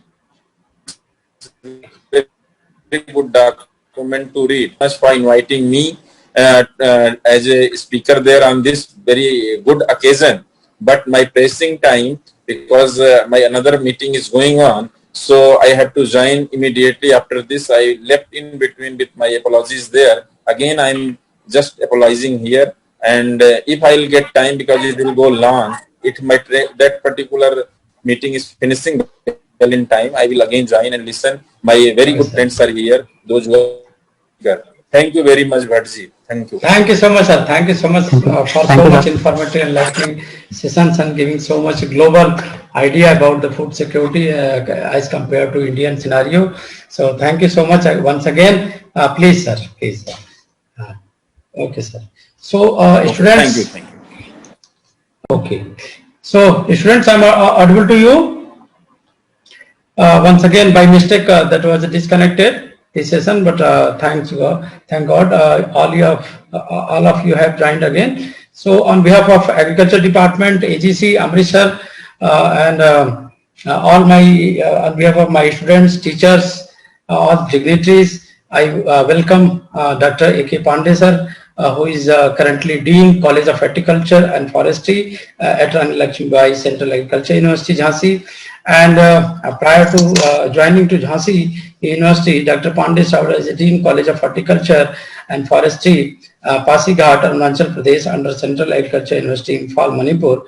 very good document to read. Thanks for inviting me as a speaker there on this very good occasion. But my pressing time, because my another meeting is going on, so I have to join immediately after this. I left in between with my apologies there. Again, I'm just apologizing here. And if I'll get time, because it will go long, it might, that particular meeting is finishing well in time, I will again join and listen. My very good friends are here, those who are here. Thank you very much, Bhattji. Thank you. Thank you so much, sir. Thank you so much for so much informative and enlightening sessions and giving so much global idea about the food security as compared to Indian scenario. So thank you so much once again. Please, sir. Please. Okay, sir. So students. Thank you. Okay. So students, I'm audible to you. Once again, by mistake, that was disconnected this session, but thank God, all of you have joined again. So on behalf of Agriculture Department, AGC, Amritsar, and all my on behalf of my students, teachers, all dignitaries, I welcome Dr. A.K. Pandey sir, who is currently Dean, College of Horticulture and Forestry at Rani Lakshmi Bai Central Agriculture University, Jhansi. And prior to joining to Jhansi University, Dr. Pandey served as a Dean, College of Horticulture and Forestry, Pasighat, Arunachal Pradesh, under Central Agriculture University in Imphal, Manipur.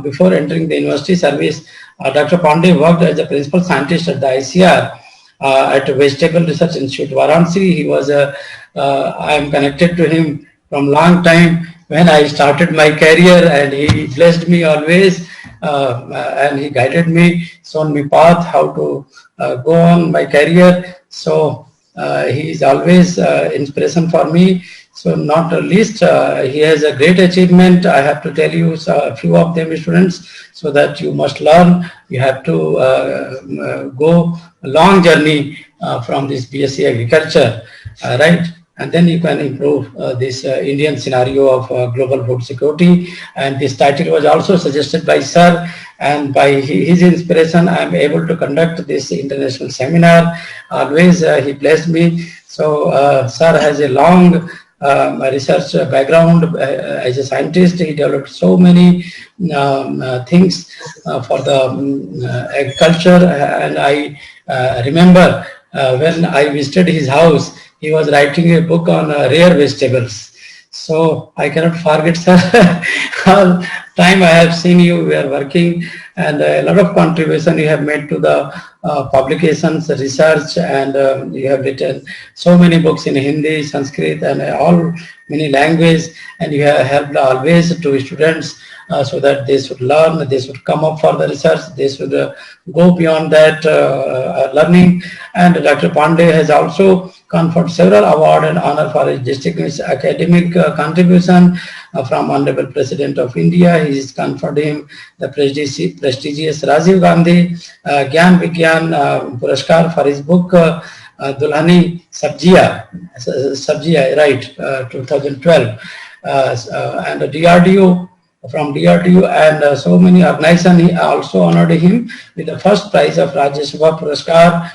Before entering the university service, Dr. Pandey worked as a principal scientist at the ICR at Vegetable Research Institute, Varanasi. He was I am connected to him from long time when I started my career, and he blessed me always, and he guided me, shown me path how to go on my career. So he is always inspiration for me. So not least, he has a great achievement. I have to tell you a few of them, students, so that you must learn. You have to go a long journey from this BSc Agriculture, right? And then you can improve this Indian scenario of global food security. And this title was also suggested by sir, and by his inspiration, I am able to conduct this international seminar. Always he blessed me. So sir has a long research background as a scientist. He developed so many things for the agriculture, and I remember when I visited his house, he was writing a book on rare vegetables. So I cannot forget, sir. All time I have seen you, we are working, and a lot of contribution you have made to the publications, research, and you have written so many books in Hindi, Sanskrit, and all many languages, and you have helped always to students so that they should learn, they should come up for the research, they should go beyond that learning. And Dr. Pandey has also conferred several awards and honor for his distinguished academic contribution from Honorable President of India. He has conferred him the prestigious Rajiv Gandhi Gyan Vigyan Puraskar for his book Dulhani Sabjiya, right, 2012. And DRDO, from DRDO and so many organizations, he also honored him with the first prize of Rajya Sabha Puraskar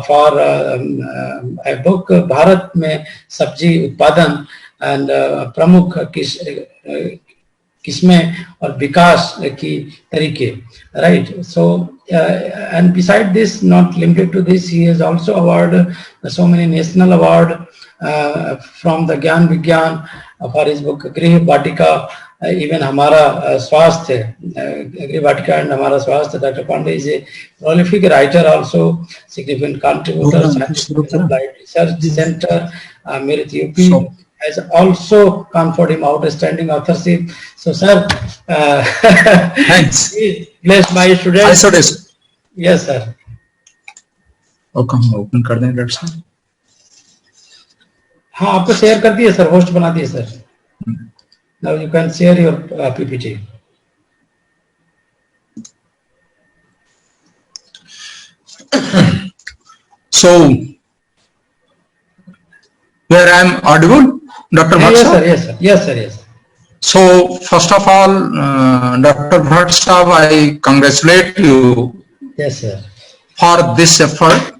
for a book Bharat Mein Sabji Utpadan and Pramukh Kisme or Vikas Ki Tarike, right? So and beside this, not limited to this, he has also awarded so many national awards from the Gyan Vigyan for his book Grih Batika. Even Hamara Swasthya, Grih Batika and Hamara Swasthya. Dr. Pandey is a prolific writer, also significant contributor. Applied Research Center, Meerut UP, has also conferred him outstanding authorship. So, sir, thanks. Bless my students. I saw Yes, sir. Okay, हम open कर दें doctor साहब. हाँ, आपको share कर दिए sir, host बना दिए sir. Now you can share your PPT. So, where I am audible, Dr. Bhatt? Yes, sir. Yes, sir. Yes, sir. Yes. So, first of all, Dr. Bhatt Sahab, I congratulate you. Yes, sir. For this effort,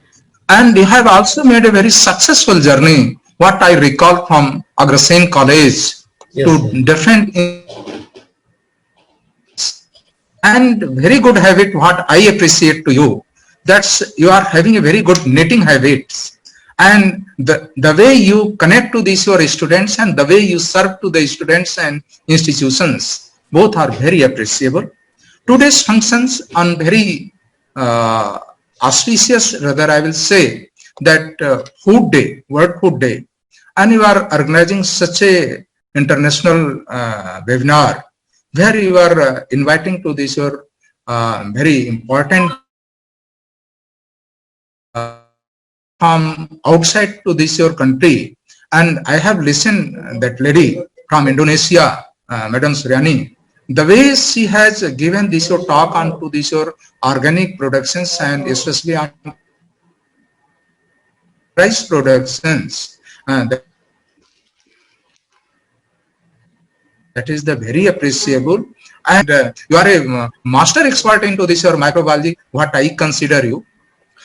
and you have also made a very successful journey. What I recall from Agrasen College. Yes, to sir. different and very good habit what I appreciate to you, that's you are having a very good knitting habits, and the way you connect to these your students and the way you serve to the students and institutions, both are very appreciable. Today's functions on very auspicious, rather I will say that food day, World Food Day, and you are organizing such a international webinar where you are inviting to this your very important from outside to this your country. And I have listened that lady from Indonesia, Madam Suryani, the way she has given this your talk on to this your organic productions and especially on rice productions, that is the very appreciable. And you are a master expert into this your microbiology, what I consider you.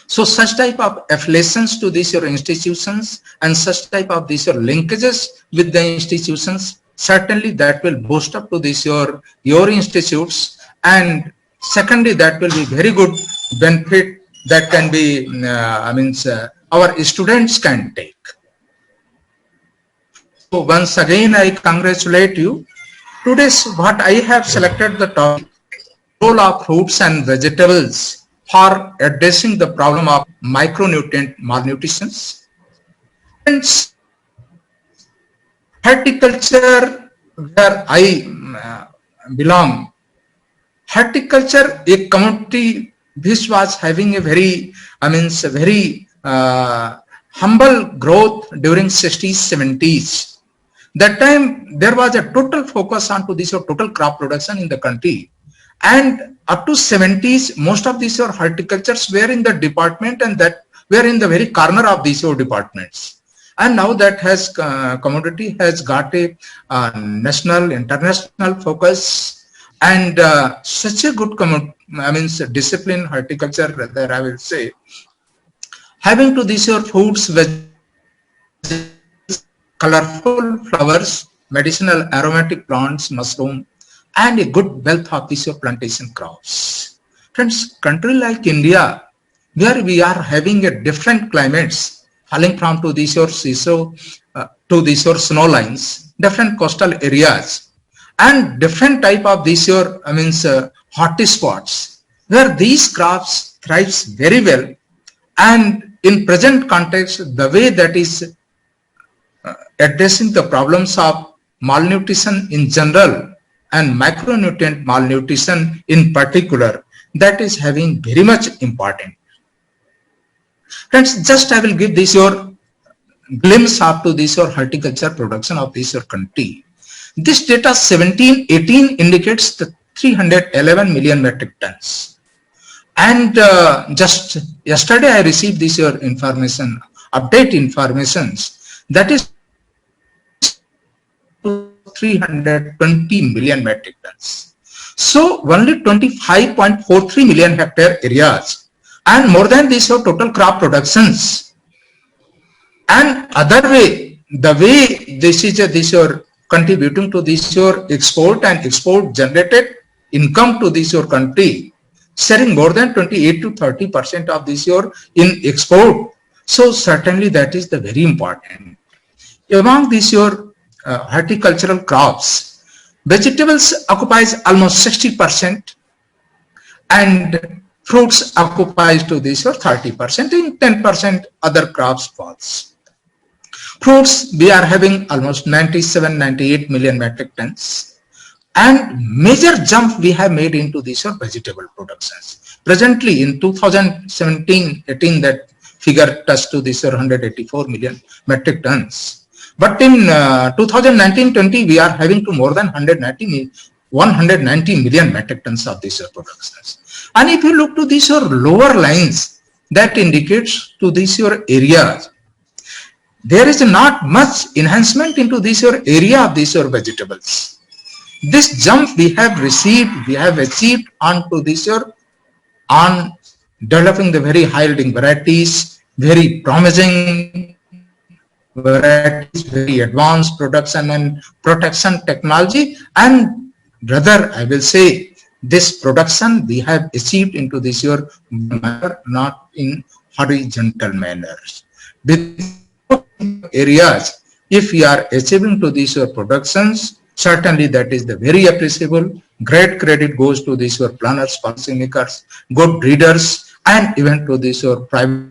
So such type of affiliations to these your institutions and such type of these your linkages with the institutions, certainly that will boost up to this your institutes. And secondly, that will be very good benefit that can be our students can take. So once again I congratulate you. Today's what I have selected the topic, role of fruits and vegetables for addressing the problem of micronutrient malnutrition. And horticulture, where I belong, horticulture, a community which was having a very, humble growth during 60s, 70s. That time there was a total focus on to this total crop production in the country. And up to 70s, most of these horticultures were in the department and that were in the very corner of these departments. And now that has commodity has got a national, international focus, and such a good discipline horticulture, rather I will say, having to these foods, vegetables, colorful flowers, medicinal aromatic plants, mushroom, and a good wealth of these plantation crops. Friends, country like India, where we are having a different climates, falling from to these to these snow lines, different coastal areas, and different type of these hot spots, where these crops thrives very well. And in present context, the way that is addressing the problems of malnutrition in general and micronutrient malnutrition in particular, that is having very much important. Friends, just I will give this your glimpse up to this your horticulture production of this your country. This data 17-18 indicates the 311 million metric tons. And just yesterday I received this your information, update informations, that is 320 million metric tons. So only 25.43 million hectare areas, and more than this your total crop productions. And other way, the way this is this your contributing to this your export and export generated income to this your country, sharing more than 28 to 30% of this your in export. So certainly that is the very important. Among this your horticultural crops, vegetables occupies almost 60%, and fruits occupies to this or 30%, in 10% other crops falls. Fruits, we are having almost 97-98 million metric tons, and major jump we have made into these or vegetable productions. Presently in 2017-18, that figure touched to this or 184 million metric tons. But in 2019-20, we are having to more than 190 million metric tons of these productions. And if you look to these lower lines, that indicates to these your areas, there is not much enhancement into this your area of these your vegetables. This jump we have received, we have achieved on to this your on developing the very high yielding varieties, very promising varieties, very advanced production and protection technology, and rather I will say this production we have achieved into this your manner, not in horizontal manners. With areas, if we are achieving to these your productions, certainly that is the very appreciable. Great credit goes to these your planners, policymakers, good readers, and even to these your private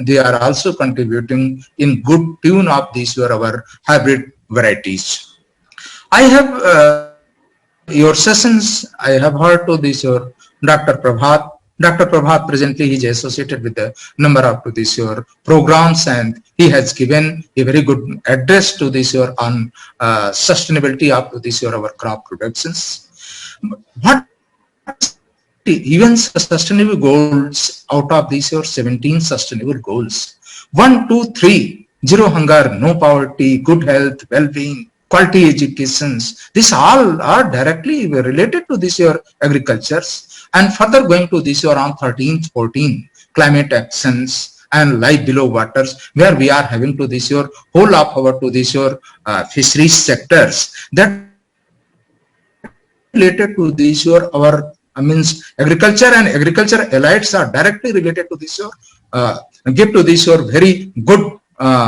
they are also contributing in good tune of these your our hybrid varieties. I have your sessions, I have heard to this your Dr. Prabhat. Dr. Prabhat presently he is associated with a number of this your programs, and he has given a very good address to this your on sustainability of this your our crop productions. What even sustainable goals out of these your 17 sustainable goals? 1, 2, 3: zero hunger, no poverty, good health, well-being, quality educations. These all are directly related to this your agricultures. And further going to this your on 13th, 14 climate actions and life below waters, where we are having to this your whole of our to this your fisheries sectors that related to this your our means agriculture and agriculture elites are directly related to this your give to this your very good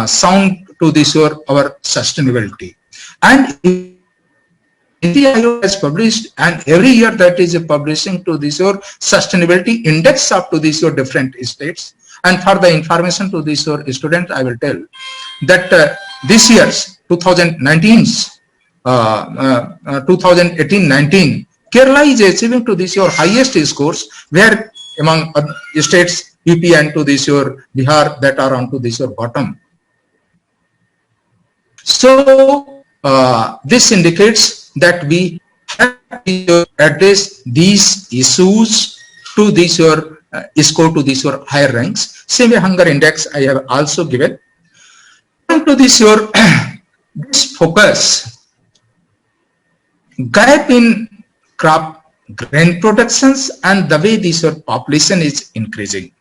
sound to this your our sustainability. And NITI Aayog has published, and every year that is publishing to this your sustainability index up to this your different states. And for the information to this your student, I will tell that this year's 2019's 2018-19, Kerala is achieving to this your highest scores, where among states UP and to this your Bihar that are on to this your bottom. So this indicates that we have to address these issues to this your score to this your higher ranks. Same way hunger index I have also given. To this your this focus gap in crop grain productions and the way this your population is increasing.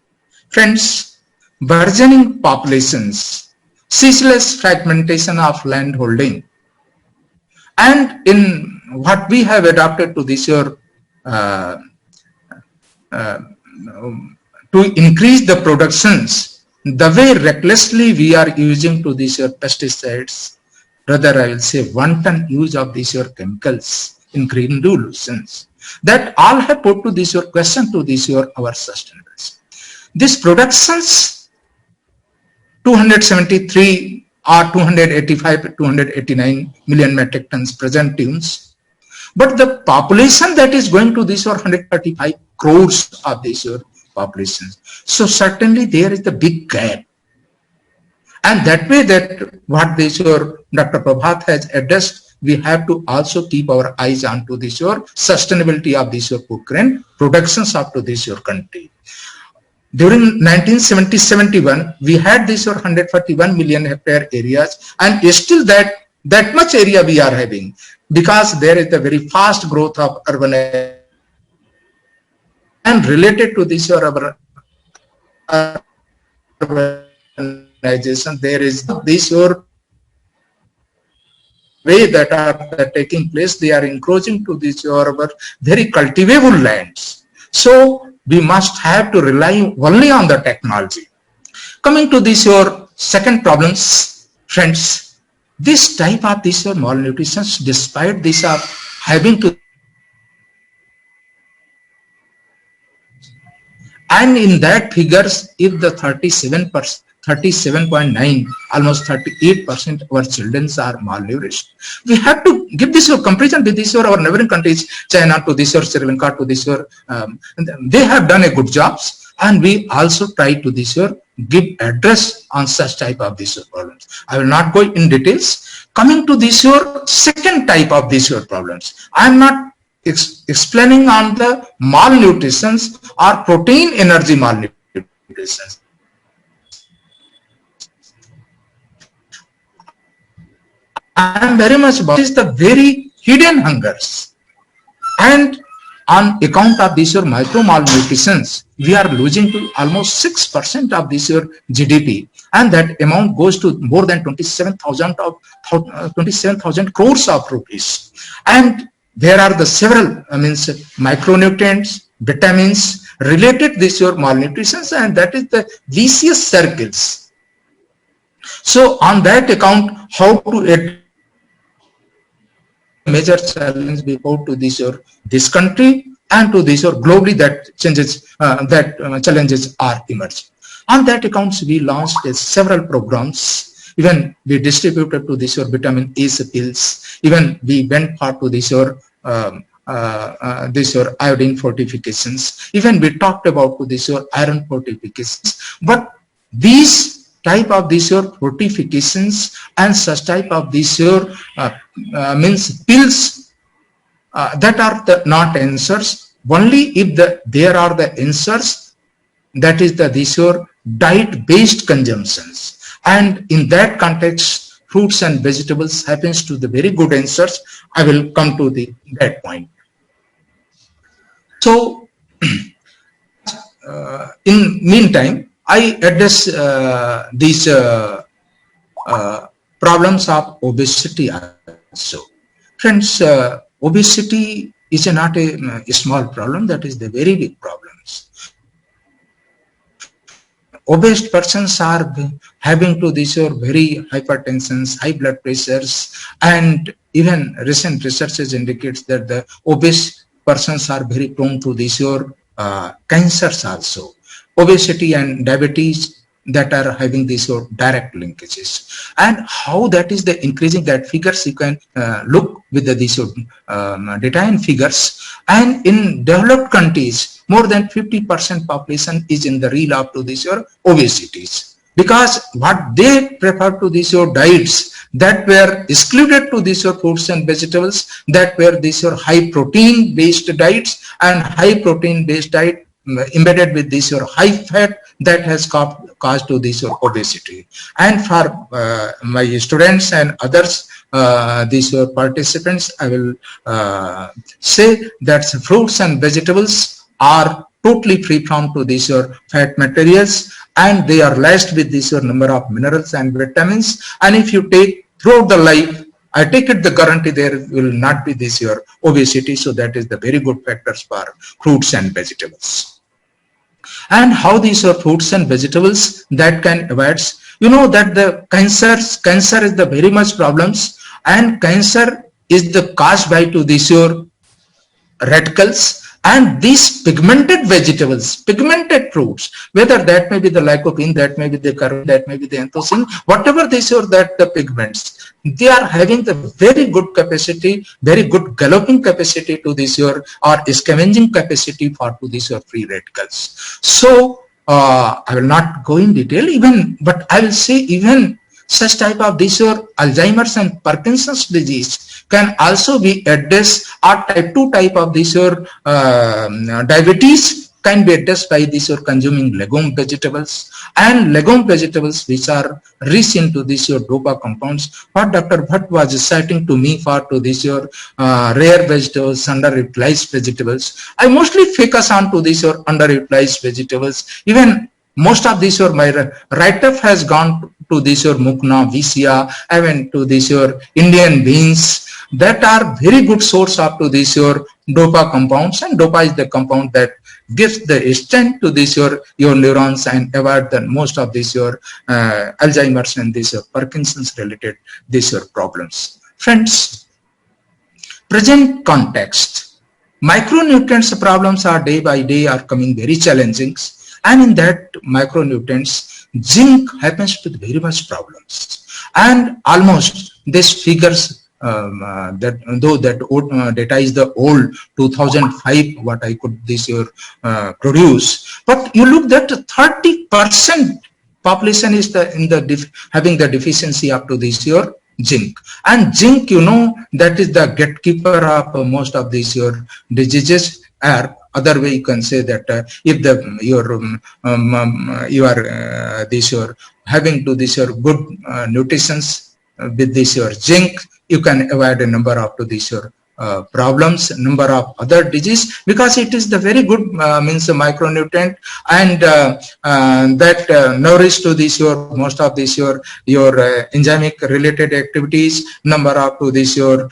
Friends, burgeoning populations, ceaseless fragmentation of land holding, and in what we have adopted to this year to increase the productions, the way recklessly we are using to this year pesticides, rather I will say wanton use of these your chemicals in green solutions, that all have put to this your question to this your our sustainability. These productions 273 or 285 to 289 million metric tons present tunes, but the population that is going to this or 135 crores of this your population. So certainly there is the big gap, and that way that what this your Dr. Prabhat has addressed, we have to also keep our eyes on to this your sustainability of this your food grain productions up to this your country. During 1970-71, we had this 141 million hectare areas, and still that much area we are having, because there is the very fast growth of urbanization, and related to this urbanization, there is this your way that are taking place. They are encroaching to this your very cultivable lands. So we must have to rely only on the technology. Coming to this your second problems, friends, this type of this your malnutrition, despite this of having to, and in that figures, if the 37.9, almost 38% of our children are malnourished. We have to give this your comparison with this your our neighboring countries, China to this your Sri Lanka to this your, they have done a good jobs, and we also try to this your give address on such type of this your problems. I will not go in details. Coming to this your second type of this your problems, I am not explaining on the malnutrition or protein energy malnutrition. I am very much about is the very hidden hungers, and on account of this your micro malnutritions, we are losing to almost 6% of this your GDP, and that amount goes to more than 27,000 crores of rupees. And there are the several micronutrients, vitamins related this your malnutrition, and that is the vicious circles. So on that account, how to major challenge before to this country and to this or globally that changes challenges are emerging. On that accounts, we launched several programs. Even we distributed to this your vitamin A pills. Even we went for to this your iodine fortifications. Even we talked about to this your iron fortifications. But these type of this your fortifications and such type of this your means pills that are the not answers. Only if there are the answers, that is the this your diet based consumptions. And in that context, fruits and vegetables happens to the very good answers. I will come to that point. So in meantime, I address these problems of obesity also. Friends, obesity is not a small problem, that is the very big problems. Obese persons are having to these very hypertensions, high blood pressures, and even recent researches indicates that the obese persons are very prone to these cancers also. Obesity and diabetes that are having these direct linkages, and how that is the increasing that figures you can look with these data and figures. And in developed countries, more than 50% population is in the relapse to these obesities, because what they prefer to these diets that were excluded to these fruits and vegetables, that were these high protein based diets, and high protein based diet embedded with this high fat, that has caused to this obesity. And for my students and others, these participants, I will say that fruits and vegetables are totally free from to these fat materials, and they are laced with this number of minerals and vitamins. And if you take throughout the life, I take it the guarantee there will not be this obesity. So that is the very good factors for fruits and vegetables. And how these are fruits and vegetables that can avoid, you know that the cancer is the very much problems, and cancer is the caused by to these your radicals. And these pigmented vegetables, pigmented fruits, whether that may be the lycopene, that may be the carotene, that may be the anthocyanin, whatever these are, that the pigments, they are having the very good capacity, very good galloping capacity to this your, or scavenging capacity for to these your free radicals. So I will not go in detail even, but I will say even such type of this your Alzheimer's and Parkinson's disease can also be addressed, or type 2 type of this your diabetes can be addressed by this your consuming legume vegetables, and legume vegetables which are rich into this your DOPA compounds. What Dr. Bhatt was citing to me for to this your rare vegetables, underutilized vegetables, I mostly focus on to this your underutilized vegetables. Even most of this your my write-up has gone to this your mukna, visia, even to this your Indian beans, that are very good source of to this your DOPA compounds. And DOPA is the compound that gives the strength to this your neurons and avoid the most of this your Alzheimer's and this your Parkinson's related this your problems. Friends, present context, micronutrients problems are day by day are coming very challenging, and in that micronutrients, zinc happens to be very much problems. And almost this figures that though that data is the old 2005 what I could this year produce, but you look that 30% population is having the deficiency up to this year zinc. And zinc, you know, that is the gatekeeper of most of these your diseases. Other way you can say that if you are this your having to this your good nutritions with this your zinc, you can avoid a number of to these your problems, number of other disease, because it is the very good means a micronutrient, and that nourish to this your most of this your enzymic related activities, number of to this your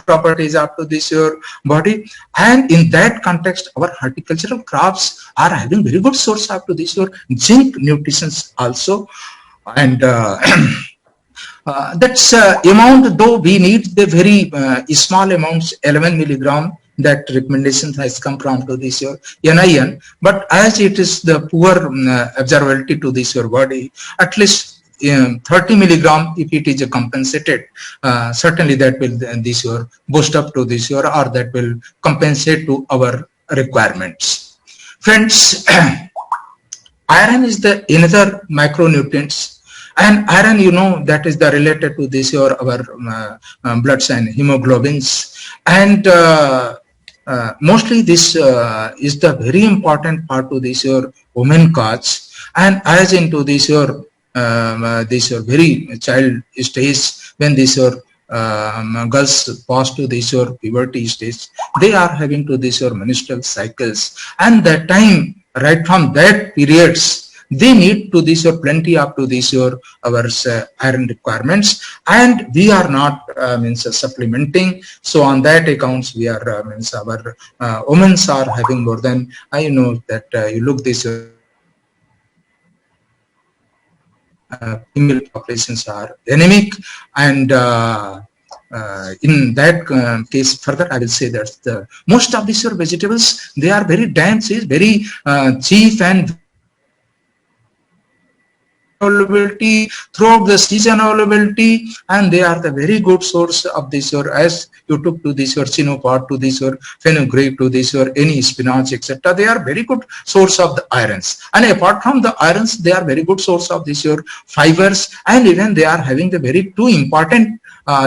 properties up to this your body. And in that context, our horticultural crops are having very good source up to this your zinc nutritions also. And that's amount, though we need the very small amounts, 11 milligram, that recommendation has come from to this your NIN, but as it is the poor observability to this your body, at least 30 milligram if it is compensated, certainly that will this your boost up to this your, or that will compensate to our requirements. Friends, iron is the another micronutrients, and iron, you know, that is the related to this your our bloods and hemoglobins, and mostly this is the very important part to this your women cause, and as into this your very child stage, when this your girls pass to this your puberty stage, they are having to this your menstrual cycles, and that time right from that periods they need to this your plenty up to this your our iron requirements, and we are not supplementing. So on that accounts we are our women are having more than, I know that you look this female populations are anemic, and in that case further I will say that the most of these vegetables, they are very dense, very cheap and availability throughout the season availability, and they are the very good source of this your, as you took to this your chinopod, to this your fenugreek, to this your any spinach, etc. They are very good source of the irons, and apart from the irons they are very good source of this your fibers, and even they are having the very two important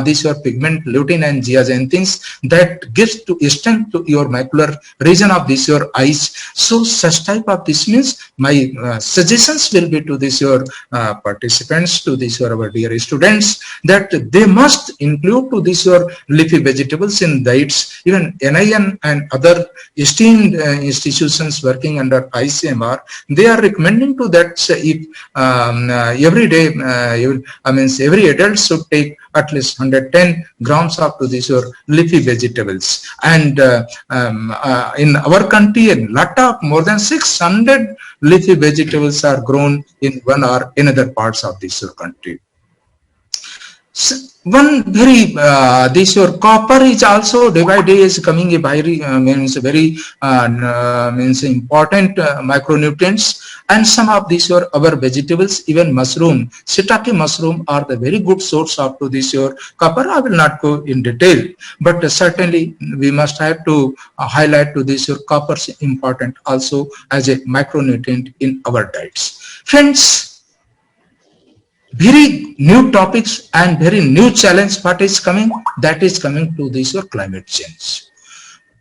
this your pigment lutein and zeaxanthins that gives to strength to your macular region of this your eyes. So such type of this means my suggestions will be to this your participants, to this your our dear students, that they must include to this your leafy vegetables in diets. Even NIN and other esteemed institutions working under ICMR, they are recommending to that if every day every adult should take at least 110 grams of to this your leafy vegetables, and in our country a lot of more than 600 leafy vegetables are grown in one or another parts of this your country. So one very this your copper is also day by day is coming a very means very means important micronutrients, and some of these your our vegetables, even mushroom, shiitake mushroom, are the very good source of to this your copper. I will not go in detail, but certainly we must have to highlight to this your copper is important also as a micronutrient in our diets. Friends, very new topics and very new challenge what is coming, that is coming to this your climate change.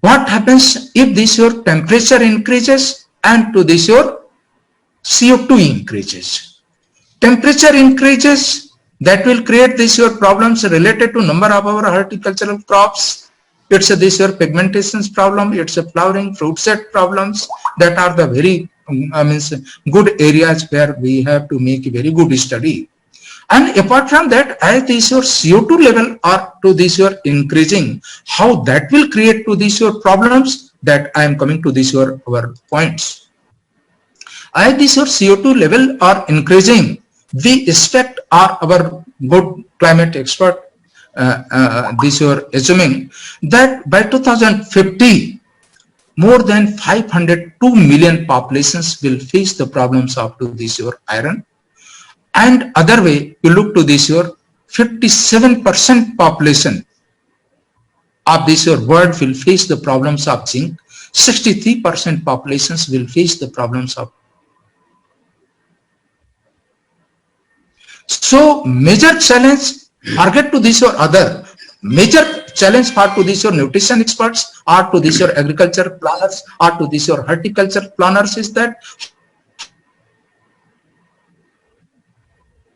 What happens if this your temperature increases and to this your CO2 increases? Temperature increases, that will create this your problems related to number of our horticultural crops. It's a this your pigmentations problem, it's a flowering fruit set problems, that are the very good areas where we have to make a very good study. And apart from that, as this your CO2 level are to this your increasing, how that will create to this your problems, that I am coming to this your our points. As this your CO2 level are increasing, we expect our good climate expert this your assuming that by 2050 more than 502 million populations will face the problems of to this your iron. And other way, you look to this your 57% population of this your world will face the problems of zinc. 63% populations will face the problems of. So major challenge, forget to this your other major challenge for to this your nutrition experts, or to this your agriculture planners, or to this your horticulture planners, is that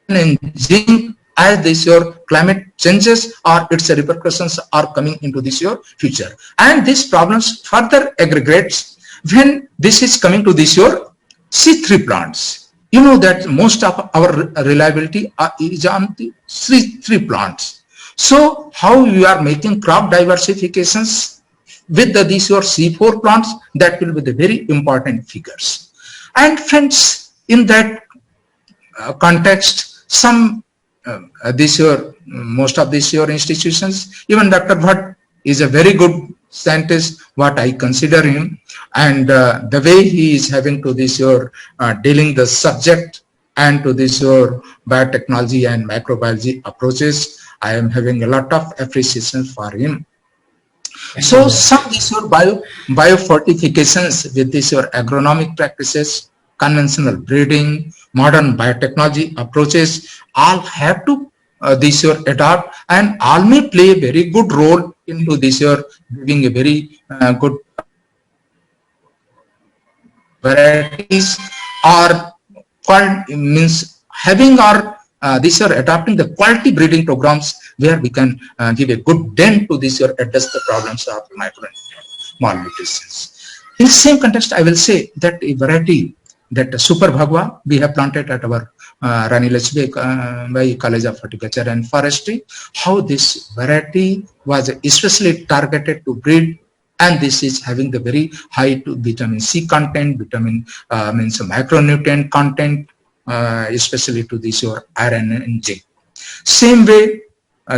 in zinc as this your climate changes or its repercussions are coming into this your future, and these problems further aggregates when this is coming to this your C3 plants. You know that most of our reliability is on the C3 plants. So how you are making crop diversifications with these your C4 plants, that will be the very important figures. And friends, in that context, some this your most of these your institutions, even Dr. Bhatt is a very good scientist what I consider him, and the way he is having to this your dealing the subject and to this your biotechnology and microbiology approaches, I am having a lot of appreciation for him. So some these your biofortifications with this your agronomic practices, conventional breeding, modern biotechnology approaches, all have to this your adopt, and all may play a very good role into this your giving a very good varieties, or means having or this year adopting the quality breeding programs where we can give a good dent to this year address the problems of malnutrition. In the same context, I will say that a variety that Super Bhagwa we have planted at our Rani Lachmi College of Horticulture and Forestry, how this variety was especially targeted to breed, and this is having the very high to vitamin C content, means micronutrient content, especially to this your iron and zinc. Same way,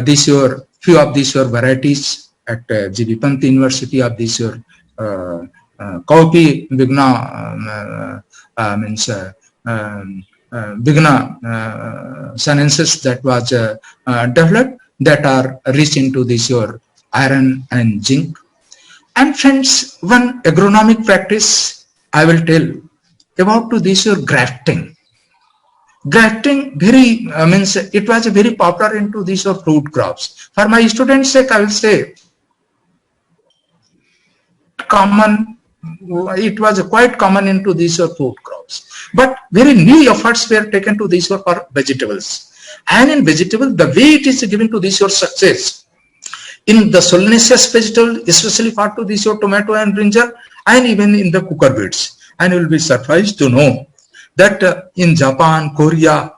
this your few of these your varieties at G.B. Pant University of this your Kaupi Vigna means Vigna sciences that was developed, that are rich into this your iron and zinc. And friends, one agronomic practice I will tell about to this your grafting. Grafting very means it was a very popular into these or fruit crops. For my students' sake, I will say common. It was quite common into these or fruit crops, but very new efforts were taken to these or for vegetables. And in vegetable, the way it is given to this your success in the solanaceous vegetable, especially for to this your tomato and brinjal, and even in the cucurbits. And you will be surprised to know that in Japan, Korea,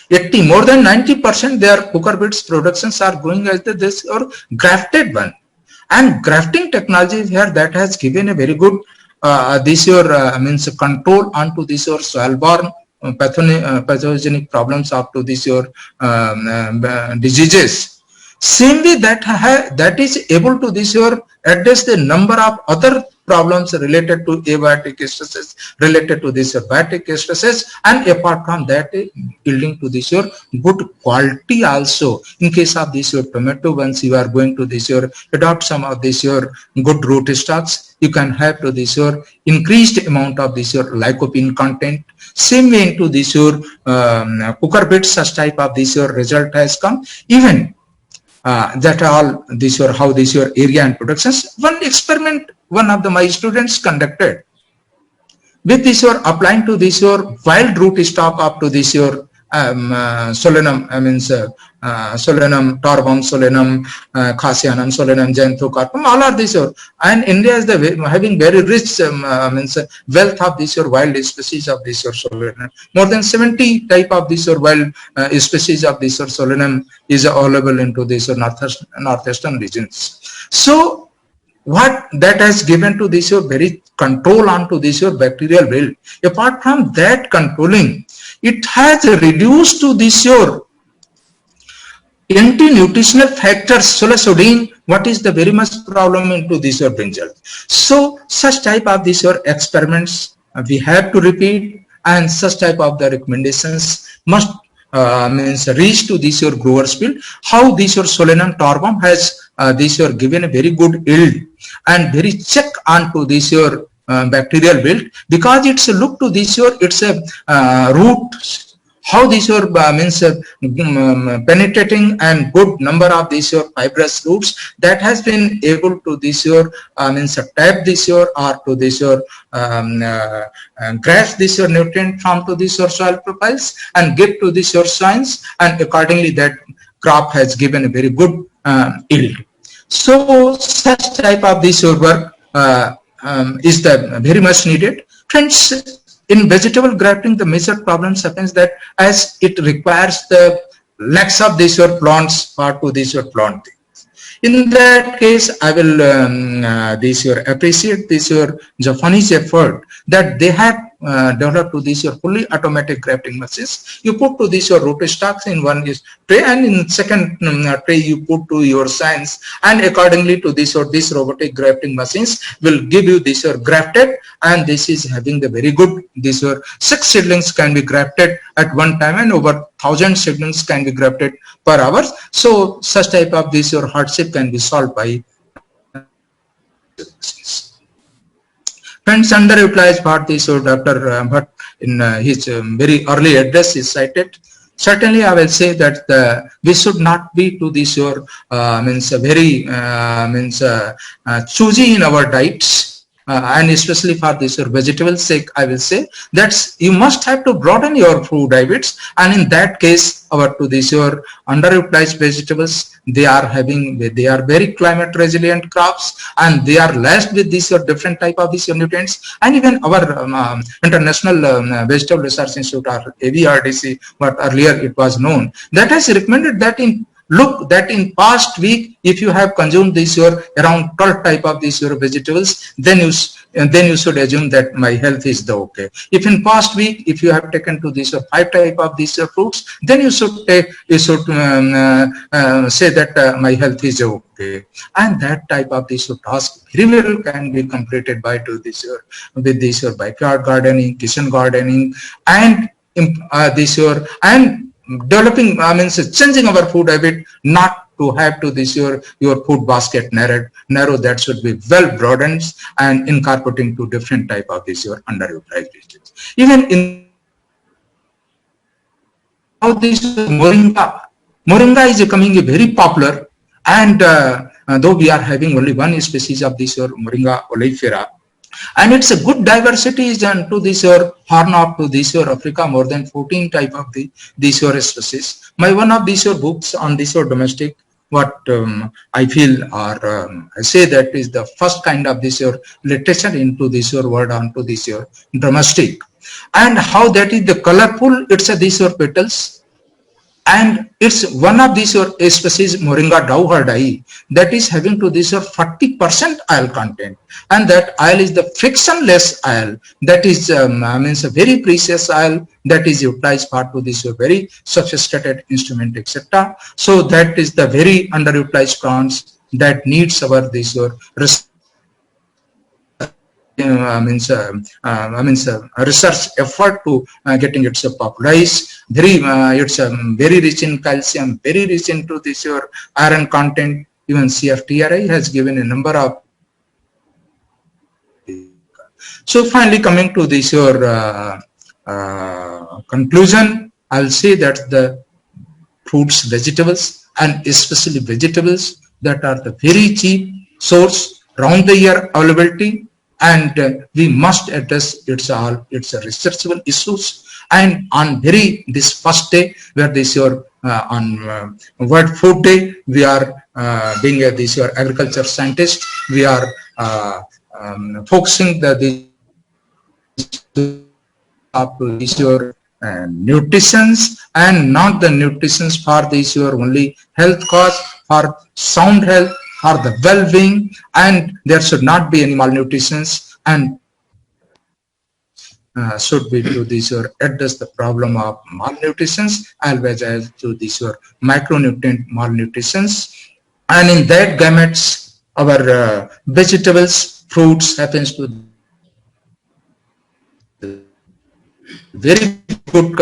more than 90% their cucurbits productions are going as this or grafted one. And grafting technology here that has given a very good this your means control onto this your soil-borne pathogenic problems up to this your diseases. Same way that is able to this your address the number of other problems related to abiotic stresses, related to this biotic stresses, and apart from that yielding to this your good quality also. In case of this your tomato, once you are going to this your adopt some of this your good root stocks, you can have to this your increased amount of this your lycopene content. Same way into this your cucurbits, such type of this your result has come. Even that all this your how this your area and productions. One experiment one of my students conducted with this your applying to this your wild root stock up to this your solanum, solanum torbum, solanum khasianum, solanum xanthocarpum, all are this your, and India is having very rich wealth of this your wild species of this your solanum. More than 70 type of this your wild species of this your solanum is available into this your northeastern regions. So what that has given to this your very control onto this your bacterial build. Apart from that controlling, it has reduced to this your anti-nutritional factors, solasodine, what is the very much problem into this your brinjal. So such type of this your experiments we have to repeat, and such type of the recommendations must reach to this your growers field. How this your solanum torbum has this your given a very good yield and very check onto this your bacterial build, because it's a look to this your it's a root, how this your penetrating and good number of this your fibrous roots that has been able to this your tap this your or to this your grasp this your nutrient from to this your soil profiles and give to this your science, and accordingly that crop has given a very good yield. So such type of this your work is the very much needed. Friends, in vegetable grafting, the major problems happens that as it requires the lacks of this your plants or to this your plant things. In that case, I will this your appreciate this your Japanese effort that they have developed to this your fully automatic grafting machines. You put to this your root stocks in one is tray, and in second tray you put to your science, and accordingly to this or this robotic grafting machines will give you this your grafted, and this is having the very good, this your 6 seedlings can be grafted at one time, and over 1000 seedlings can be grafted per hour. So such type of this your hardship can be solved by friends. Underutilized part this or Dr. Bhatt in his very early address is cited. Certainly, I will say that we should not be to this your choosy in our diets. And especially for this your vegetable sake, I will say that you must have to broaden your food habits, and in that case our to this your underutilized vegetables, they are very climate resilient crops, and they are laced with this your different type of these nutrients. And even our International Vegetable Research Institute, or AVRDC, what earlier it was known, that has recommended that in past week, if you have consumed this your around 12 type of these your vegetables, then you should assume that my health is okay. If in past week, if you have taken to this 5 type of these fruits, then you should say that my health is okay. And that type of this task very well can be completed by to this with this your backyard gardening, kitchen gardening, and developing, changing our food habit, not to have to this your food basket narrow, that should be well broadened, and incorporating to different type of this your underutilized vegetables. Even in how this moringa is becoming very popular, and though we are having only one species of this your Moringa oleifera, and it's a good diversity is done to this your Horn of to this your Africa, more than 14 type of these your species. My one of these your books on this your domestic, what I feel, or I say that is the first kind of this your literature into this your word onto this your domestic, and how that is the colorful, it's a this your petals. And it's one of these your species Moringa dauhardai, that is having to this your 40% oil content, and that oil is the frictionless oil, that is a very precious oil that is utilized for to this your very sophisticated instrument, etc. So that is the very underutilized plants that needs our this your research effort to getting it popularized. It's very rich in calcium, very rich into this your iron content. Even CFTRI has given a number of. So finally, coming to this your conclusion, I'll say that the fruits, vegetables, and especially vegetables that are the very cheap source, round the year availability, and we must address it's a researchable issues. And on this first day, where this your on World Food Day, we are being this your agriculture scientist, we are focusing this your nutritions, and not the nutritions for this your only health cause, for sound health, for the well-being, and there should not be any malnutritions, and should be to this or address the problem of malnutritions, as well as to this or micronutrient malnutritions. And in that gametes, our vegetables, fruits happens to very good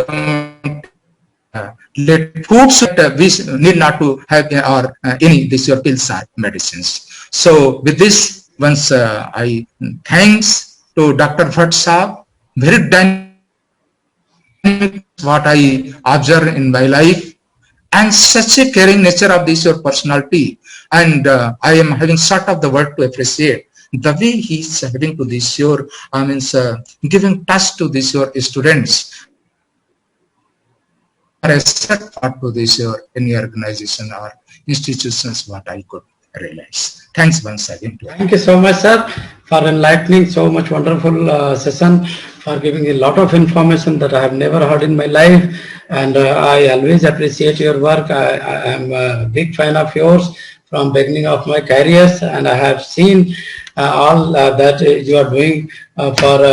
foods that we need not to have or any this your pills or medicines. So with this, once I thanks to Dr. Bhatt Saab, very dynamic what I observe in my life, and such a caring nature of this your personality, and I am having sort of the word to appreciate the way he is having to this your giving touch to this your students. Set part to this your any organization or institutions, what I could realize. Thanks once again. Thank you so much, sir, for enlightening so much wonderful session, for giving a lot of information that I have never heard in my life, and I always appreciate your work. I am a big fan of yours from beginning of my careers, and I have seen all that you are doing for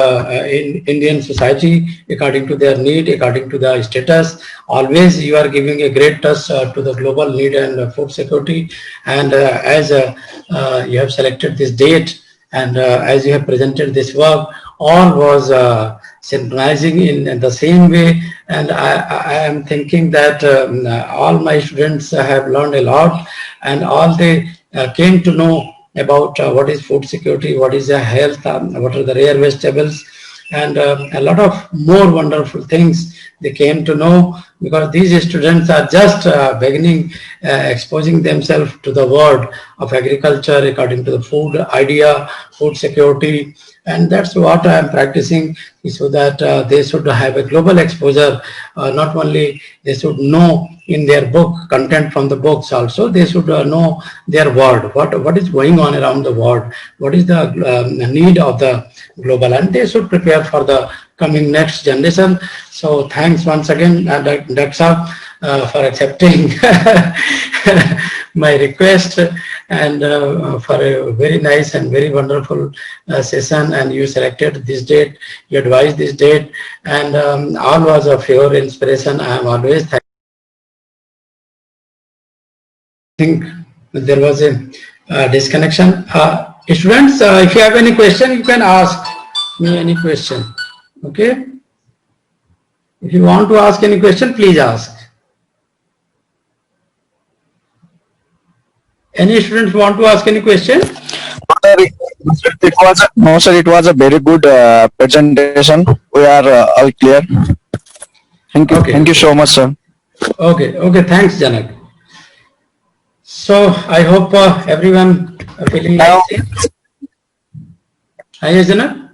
in Indian society according to their need, according to the status. Always you are giving a great touch to the global need and food security. And as you have selected this date, and as you have presented this work, all was synchronizing in the same way. And I am thinking that all my students have learned a lot, and all they came to know about what is food security, what is health, what are the rare vegetables, and a lot of more wonderful things they came to know, because these students are just beginning exposing themselves to the world of agriculture according to the food idea, food security. And that's what I am practicing, so that they should have a global exposure. Not only they should know in their book, content from the books, also they should know their world, what is going on around the world, what is the need of the global, and they should prepare for the coming next generation. So thanks once again, Dr. Saab, for accepting my request, and for a very nice and very wonderful session. And you selected this date, you advised this date, and all was of your inspiration. I am always thankful. I think there was a disconnection. Students, if you have any question, you can ask me any question. Okay? If you want to ask any question, please ask. Any students want to ask any question? No, sir, it was a very good presentation. We are all clear. Thank you. Okay. Thank you so much, sir. Okay, thanks, Janak. So I hope everyone feeling Now, nice. Yes, Janak?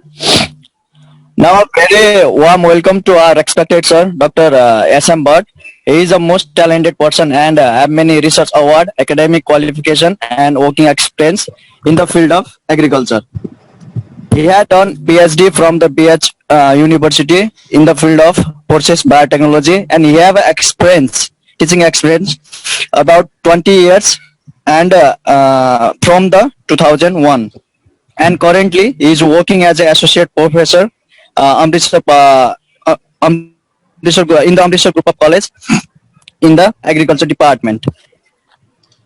now a very warm welcome to our respected sir, Dr. S.M. Bhatt. He is the most talented person and have many research award, academic qualification and working experience in the field of agriculture. He had done PhD from the BH University in the field of process biotechnology, and he have experience, teaching experience about 20 years, and from the 2001. And currently he is working as an associate professor in the Amritsar Group of College in the agriculture department.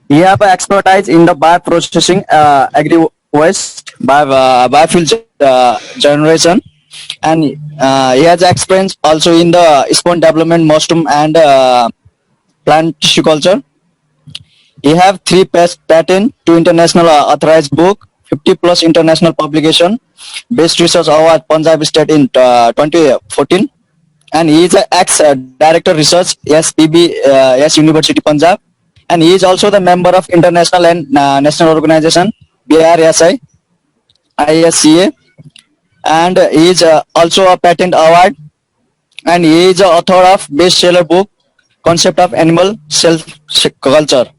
He have expertise in the bioprocessing, agri-waste, biofuel generation, and he has experience also in the spawn development, mushroom and plant tissue culture. He have 3 patent, 2 international authorized book, 50 plus international publication, Best Research Award Punjab State in 2014, and he is an ex-director research Yes University Punjab, and he is also the member of international and national organization BRSI, ISCA, and he is also a patent award, and he is the author of bestseller book Concept of Animal Cell Culture,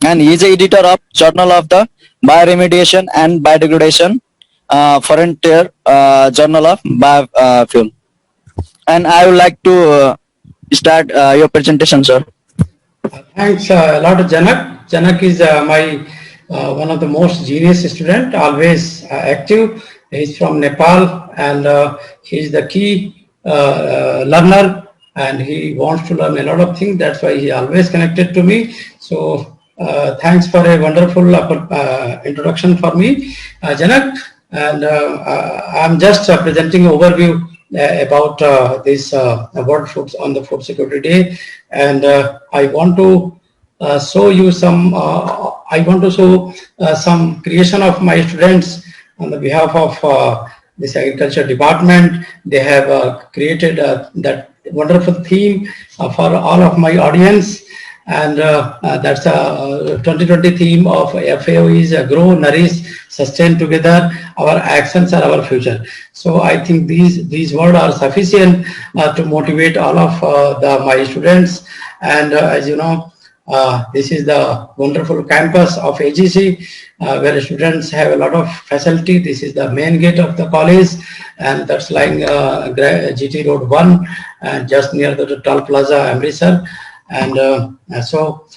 and he is the editor of Journal of the Bioremediation and Biodegradation, Frontier Journal of Biofuel. And I would like to start your presentation, sir. Thanks a lot, Janak. Janak is my one of the most genius student, always active. He's from Nepal, and he's the key learner, and he wants to learn a lot of things. That's why he always connected to me. So thanks for a wonderful introduction for me, Janak. And I'm just presenting an overview about this World Foods on the Food Security Day, and I want to show you some. I want to show some creation of my students on the behalf of this agriculture department. They have created that wonderful theme for all of my audience, and that's a 2020 theme of FAO is Grow, Nourish, Sustain Together. Our actions are our future. So I think these words are sufficient to motivate all of my students. And as you know, this is the wonderful campus of AGC, where students have a lot of facility. This is the main gate of the college, and that's lying GT Road 1, just near the Toll Plaza, Amritsar. And so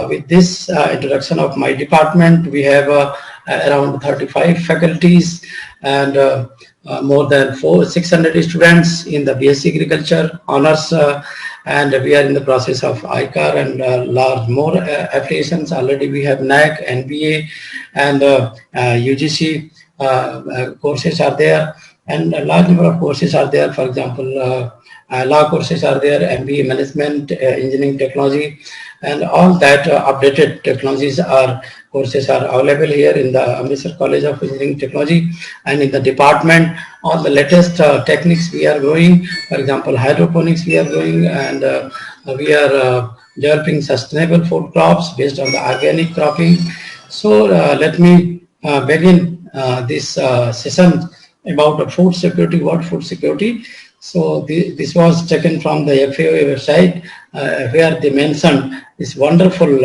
with this introduction of my department, we have around 35 faculties, and more than 600 students in the BSc Agriculture honors, and we are in the process of ICAR and large more affiliations. Already we have NAC, NBA, and UGC courses are there, and a large number of courses are there. For example, law courses are there, MBA Management, Engineering Technology, and all that updated technologies courses are available here in the Amritsar College of Engineering Technology. And in the department, all the latest techniques we are going. For example, hydroponics we are going, and we are developing sustainable food crops based on the organic cropping. So let me begin this session about food security. What food security? So this was taken from the FAO website, where they mentioned this wonderful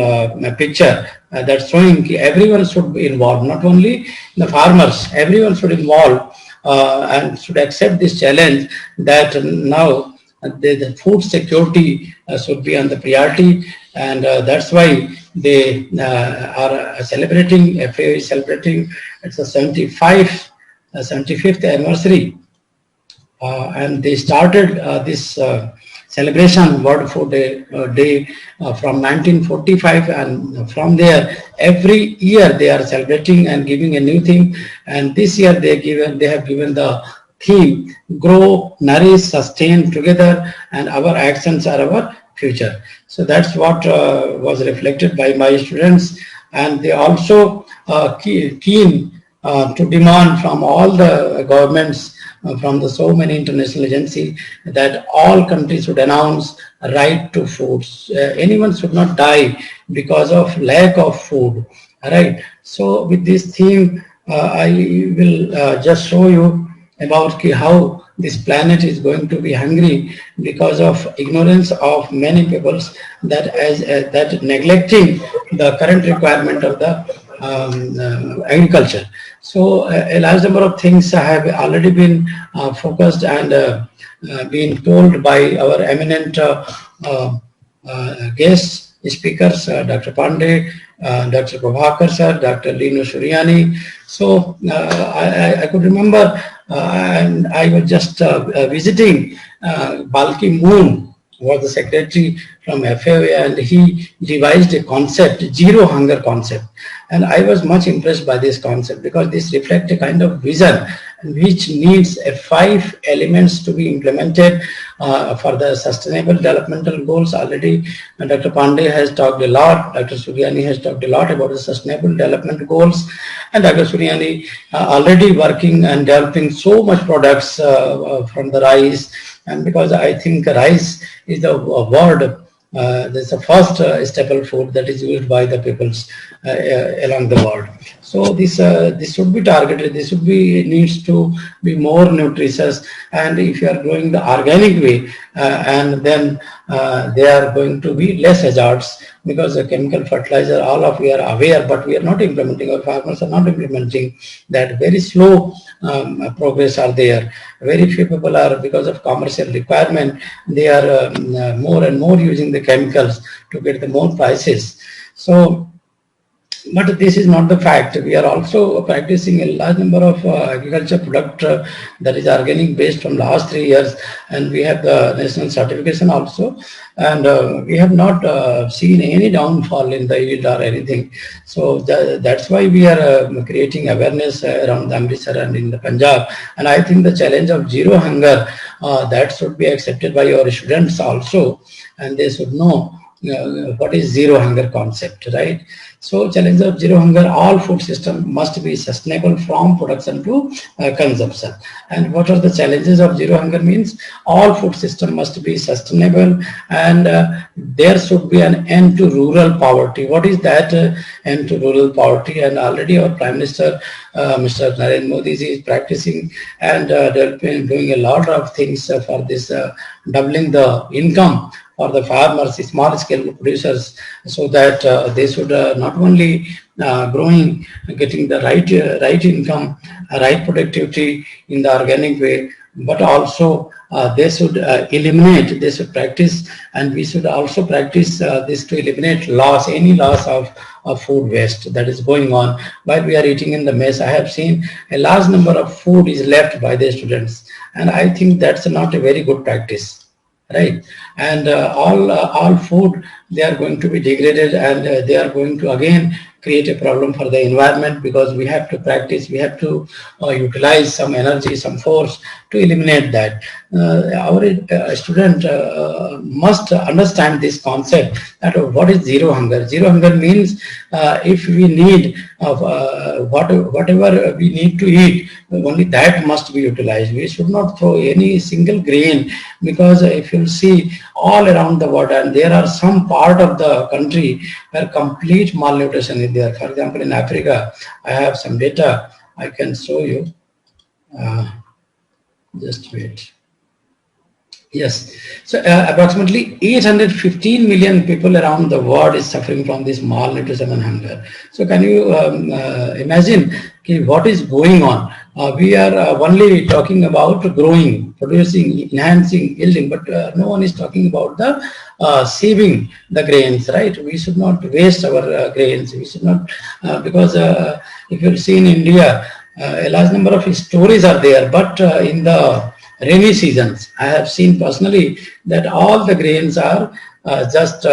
picture that's showing everyone should be involved, not only the farmers, everyone should involve and should accept this challenge that now the food security should be on the priority, and that's why they are celebrating, FAO is celebrating, it's a 75th anniversary. And they started this celebration, World Food Day, from 1945, and from there every year they are celebrating and giving a new theme. And this year they have given the theme: grow, nourish, sustain together, and our actions are our future. So that's what was reflected by my students, and they also keen to demand from all the governments, from the so many international agencies, that all countries should announce a right to food. Anyone should not die because of lack of food. All right. So with this theme, I will just show you about how this planet is going to be hungry because of ignorance of many peoples, that neglecting the current requirement of the agriculture. So a large number of things have already been focused and been told by our eminent guest speakers, Dr. Pandey, Dr. Prabhakar sir, Dr. Lino Suryani. So I could remember, and I was just visiting Balki Moon, was the secretary from FAO, and he devised a concept, zero hunger concept. And I was much impressed by this concept, because this reflects a kind of vision which needs 5 elements to be implemented for the sustainable developmental goals. Already Dr. Pandey has talked a lot, Dr. Suryani has talked a lot about the sustainable development goals, and Dr. Suryani already working and developing so much products from the rice. And because I think rice is the word, this is the first staple food that is used by the peoples along the world. So this should be targeted. This should be needs to be more nutritious. And if you are growing the organic way, and then they are going to be less hazards, because the chemical fertilizer, all of we are aware, but we are not implementing. Our farmers are not implementing that. Very slow progress are there. Very few people are, because of commercial requirement, they are more and more using the chemicals to get the more prices. So, but this is not the fact. We are also practicing a large number of agriculture product that is organic based from last 3 years, and we have the national certification also, and we have not seen any downfall in the yield or anything. So that's why we are creating awareness around the Amritsar and in the Punjab. And I think the challenge of zero hunger, that should be accepted by our students also, and they should know what is zero hunger concept, right? So challenge of zero hunger, all food system must be sustainable from production to consumption. And what are the challenges of zero hunger means? All food system must be sustainable, and there should be an end to rural poverty. What is that end to rural poverty? And already our Prime Minister, Mr. Narendra Modi is practicing and developing, doing a lot of things for this, doubling the income for the farmers, small scale producers, so that they should not only growing, getting the right income, right productivity in the organic way, but also they should eliminate, they should practice, and we should also practice this to eliminate loss, any loss of food waste that is going on while we are eating in the mess. I have seen a large number of food is left by the students, and I think that's not a very good practice, right? And all food, they are going to be degraded, and they are going to again create a problem for the environment, because we have to practice, we have to utilize some energy, some force to eliminate that. Our student must understand this concept that what is zero hunger. Zero hunger means if we need whatever we need to eat, only that must be utilized. We should not throw any single grain, because if you see all around the world, and there are some part of the country where complete malnutrition is there. For example, in Africa, I have some data I can show you. Just wait. Yes, so approximately 815 million people around the world is suffering from this malnutrition and hunger. So can you imagine what is going on? We are only talking about growing, producing, enhancing, yielding, but no one is talking about the saving the grains, right? We should not waste our grains. We should not, because if you see in India, a large number of stories are there, but in the rainy seasons, I have seen personally that all the grains are just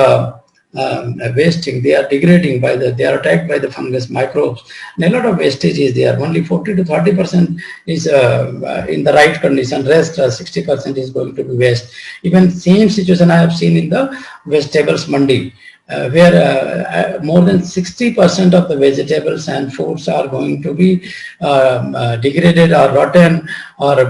wasting. They are degrading they are attacked by the fungus microbes. And a lot of wastage is there. Only 40 to 30% is in the right condition. Rest 60% is going to be waste. Even same situation I have seen in the vegetables mandi. Where more than 60% of the vegetables and fruits are going to be degraded or rotten, or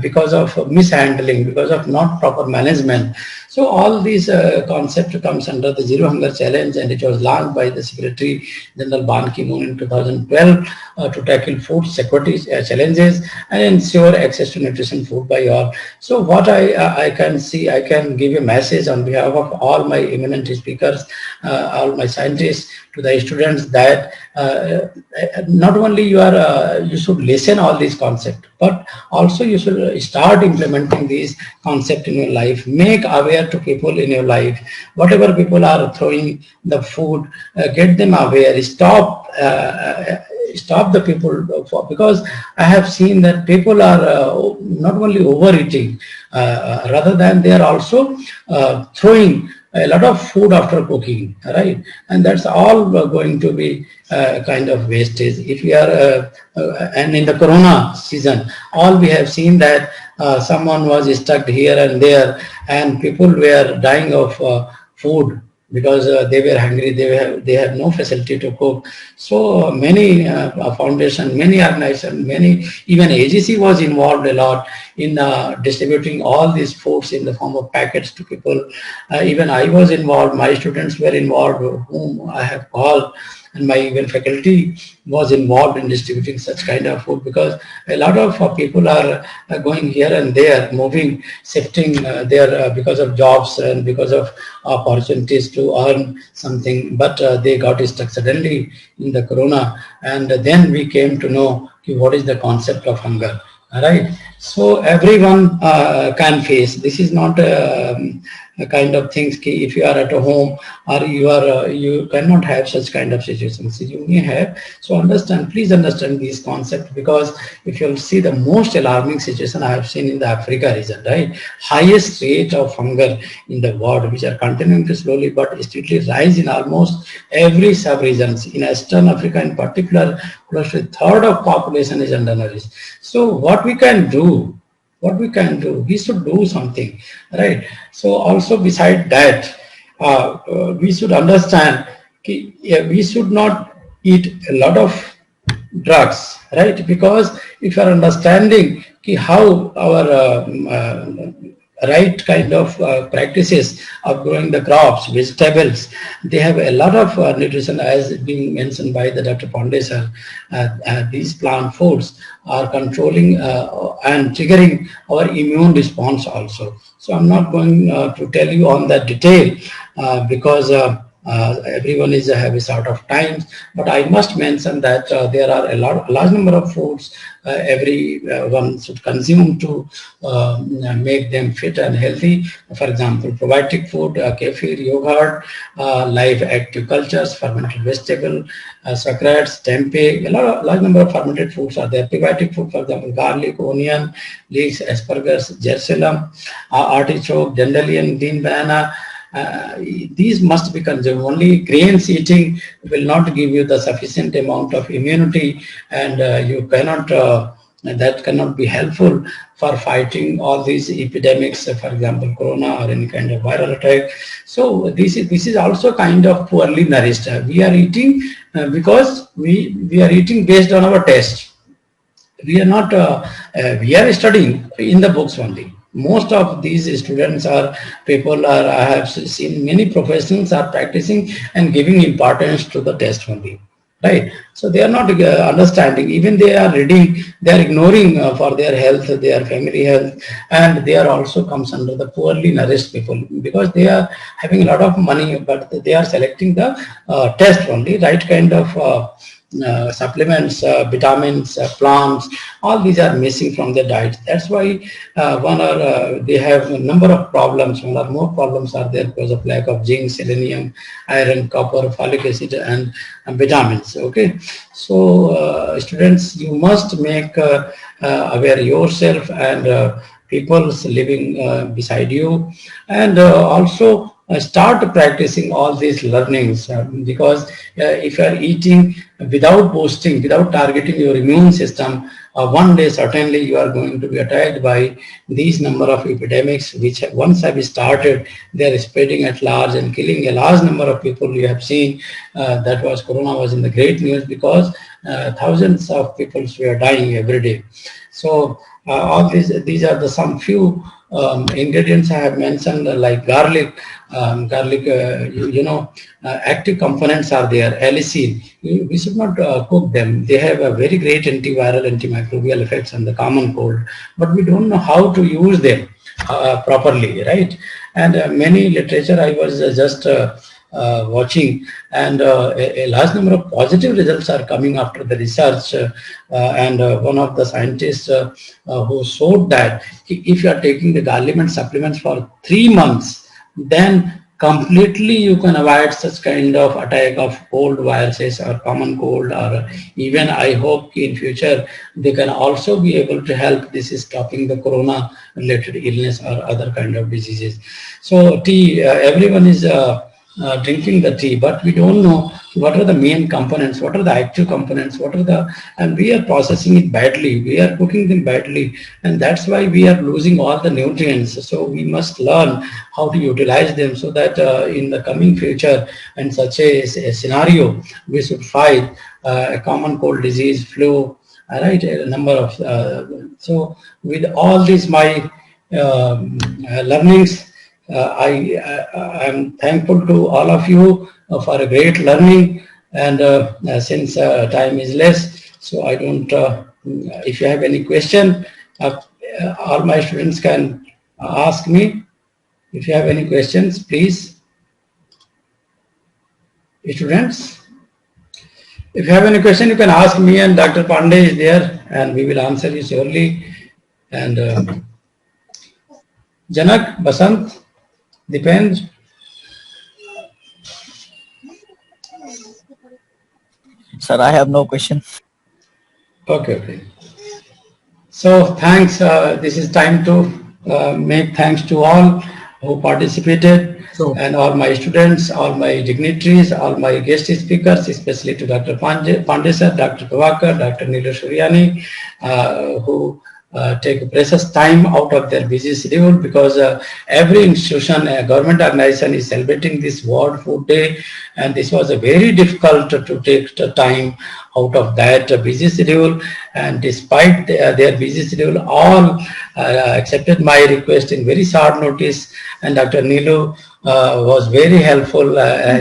because of mishandling, because of not proper management. So all these concept comes under the Zero Hunger Challenge, and it was launched by the Secretary General Ban Ki-moon in 2012 to tackle food security challenges and ensure access to nutrition food by all. So what I can see, I can give a message on behalf of all my eminent speakers, all my scientists, to the students, that not only you should listen all these concepts, but also you should start implementing these concepts in your life. Make aware to people in your life. Whatever people are throwing the food, get them aware. Stop the people, because I have seen that people are not only overeating, rather than they are also throwing a lot of food after cooking, right? And that's all going to be kind of wastage. If we are, and in the Corona season, all we have seen that someone was stuck here and there, and people were dying of food because they were hungry, they had no facility to cook. So many foundation, many organizations, many, even AGC was involved a lot in distributing all these foods in the form of packets to people. Even I was involved, my students were involved, whom I have called, and my even faculty was involved in distributing such kind of food, because a lot of people are going here and there, moving, shifting there because of jobs and because of opportunities to earn something, but they got stuck suddenly in the Corona, and then we came to know what is the concept of hunger. All right, so everyone can face. This is not a kind of things. If you are at a home, or you cannot have such kind of situations. You may have. So understand. Please understand these concepts, because if you'll see the most alarming situation I have seen in the Africa region, right? Highest rate of hunger in the world, which are continuing to slowly but steadily rise in almost every sub-regions. In Eastern Africa, in particular, close to a third of population is undernourished. So what we can do? We should do something, right? So also beside that, we should understand we should not eat a lot of drugs, right? Because if you are understanding how our right kind of practices of growing the crops, vegetables, they have a lot of nutrition, as being mentioned by the Dr. Pandey sir. These plant foods are controlling and triggering our immune response also. So I'm not going to tell you on that detail because everyone is a sort of time, but I must mention that there are a large number of foods everyone should consume to make them fit and healthy. For example, probiotic food, kefir, yogurt, live active cultures, fermented vegetable, sucrates, tempeh. Large number of fermented foods are there. Probiotic food, for example, garlic, onion, leeks, asparagus, geranium, artichoke, dandelion, green banana. These must be consumed. Only grains eating will not give you the sufficient amount of immunity, and you cannot that cannot be helpful for fighting all these epidemics, for example, corona or any kind of viral attack. So this is also kind of poorly nourished. We are eating because we are eating based on our taste. We are not we are studying in the books only. Most of these students are people are, I have seen many professionals are practicing and giving importance to the test only, right? So they are not understanding. Even they are reading, they are ignoring for their health, their family health, and they are also comes under the poorly nourished people, because they are having a lot of money, but they are selecting the test only, right kind of supplements, vitamins, plants, all these are missing from their diet. That's why they have a number of problems. One or more problems are there because of lack of zinc, selenium, iron, copper, folic acid, and vitamins. Okay, so students, you must make aware yourself and people living beside you, and also start practicing all these learnings, because if you are eating without boosting, without targeting your immune system, one day certainly you are going to be attacked by these number of epidemics which once have started. They are spreading at large and killing a large number of people. You have seen that was corona was in the great news, because thousands of people were dying every day. So all these are the some few ingredients I have mentioned, like garlic. Active components are there. Allicin, we should not cook them. They have a very great antiviral, antimicrobial effects on the common cold, but we don't know how to use them properly, right? And many literature I was just watching, and a large number of positive results are coming after the research, and one of the scientists who showed that if you are taking the Garlic supplements for 3 months, then completely you can avoid such kind of attack of cold viruses or common cold, or even I hope in future they can also be able to help. This is stopping the corona related illness or other kind of diseases. So tea, everyone is drinking the tea, but we don't know what are the main components, what are the active components, and we are processing it badly, we are cooking them badly, and that's why we are losing all the nutrients. So we must learn how to utilize them, so that in the coming future, in such a scenario, we should fight a common cold disease, flu, right, a number of so with all these my learnings, I am thankful to all of you for a great learning, and since time is less, so I don't, if you have any question, all my students can ask me. If you have any questions, please. Students, if you have any question, you can ask me, and Dr. Pandey is there, and we will answer you surely. And Janak, Basant, Depends. Sir, I have no question. Okay. So thanks. This is time to make thanks to all who participated, and all my students, all my dignitaries, all my guest speakers, especially to Dr. Pandey sir, Dr. Pavakar, Dr. Neelu Suryani, who take precious time out of their busy schedule, because every institution, government organization is celebrating this World Food Day, and this was a very difficult to take the time out of that busy schedule, and despite their busy schedule, all accepted my request in very short notice, and Dr. Neelu was very helpful.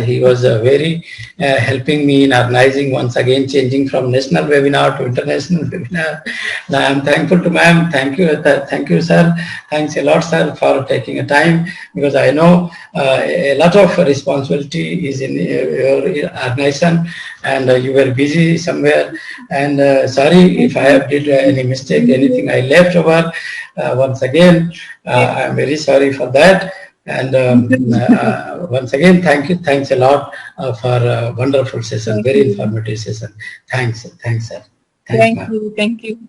He was very helping me in organizing, once again changing from national webinar to international webinar. Now I'm thankful to ma'am. Thank you, sir. Thanks a lot, sir, for taking a time, because I know a lot of responsibility is in your organization, and you were busy somewhere. And sorry if I have did any mistake, anything I left over. Once again, I'm very sorry for that. And once again, thanks a lot for a wonderful session, very informative session. Thanks, sir. Thanks, ma'am. Thank you.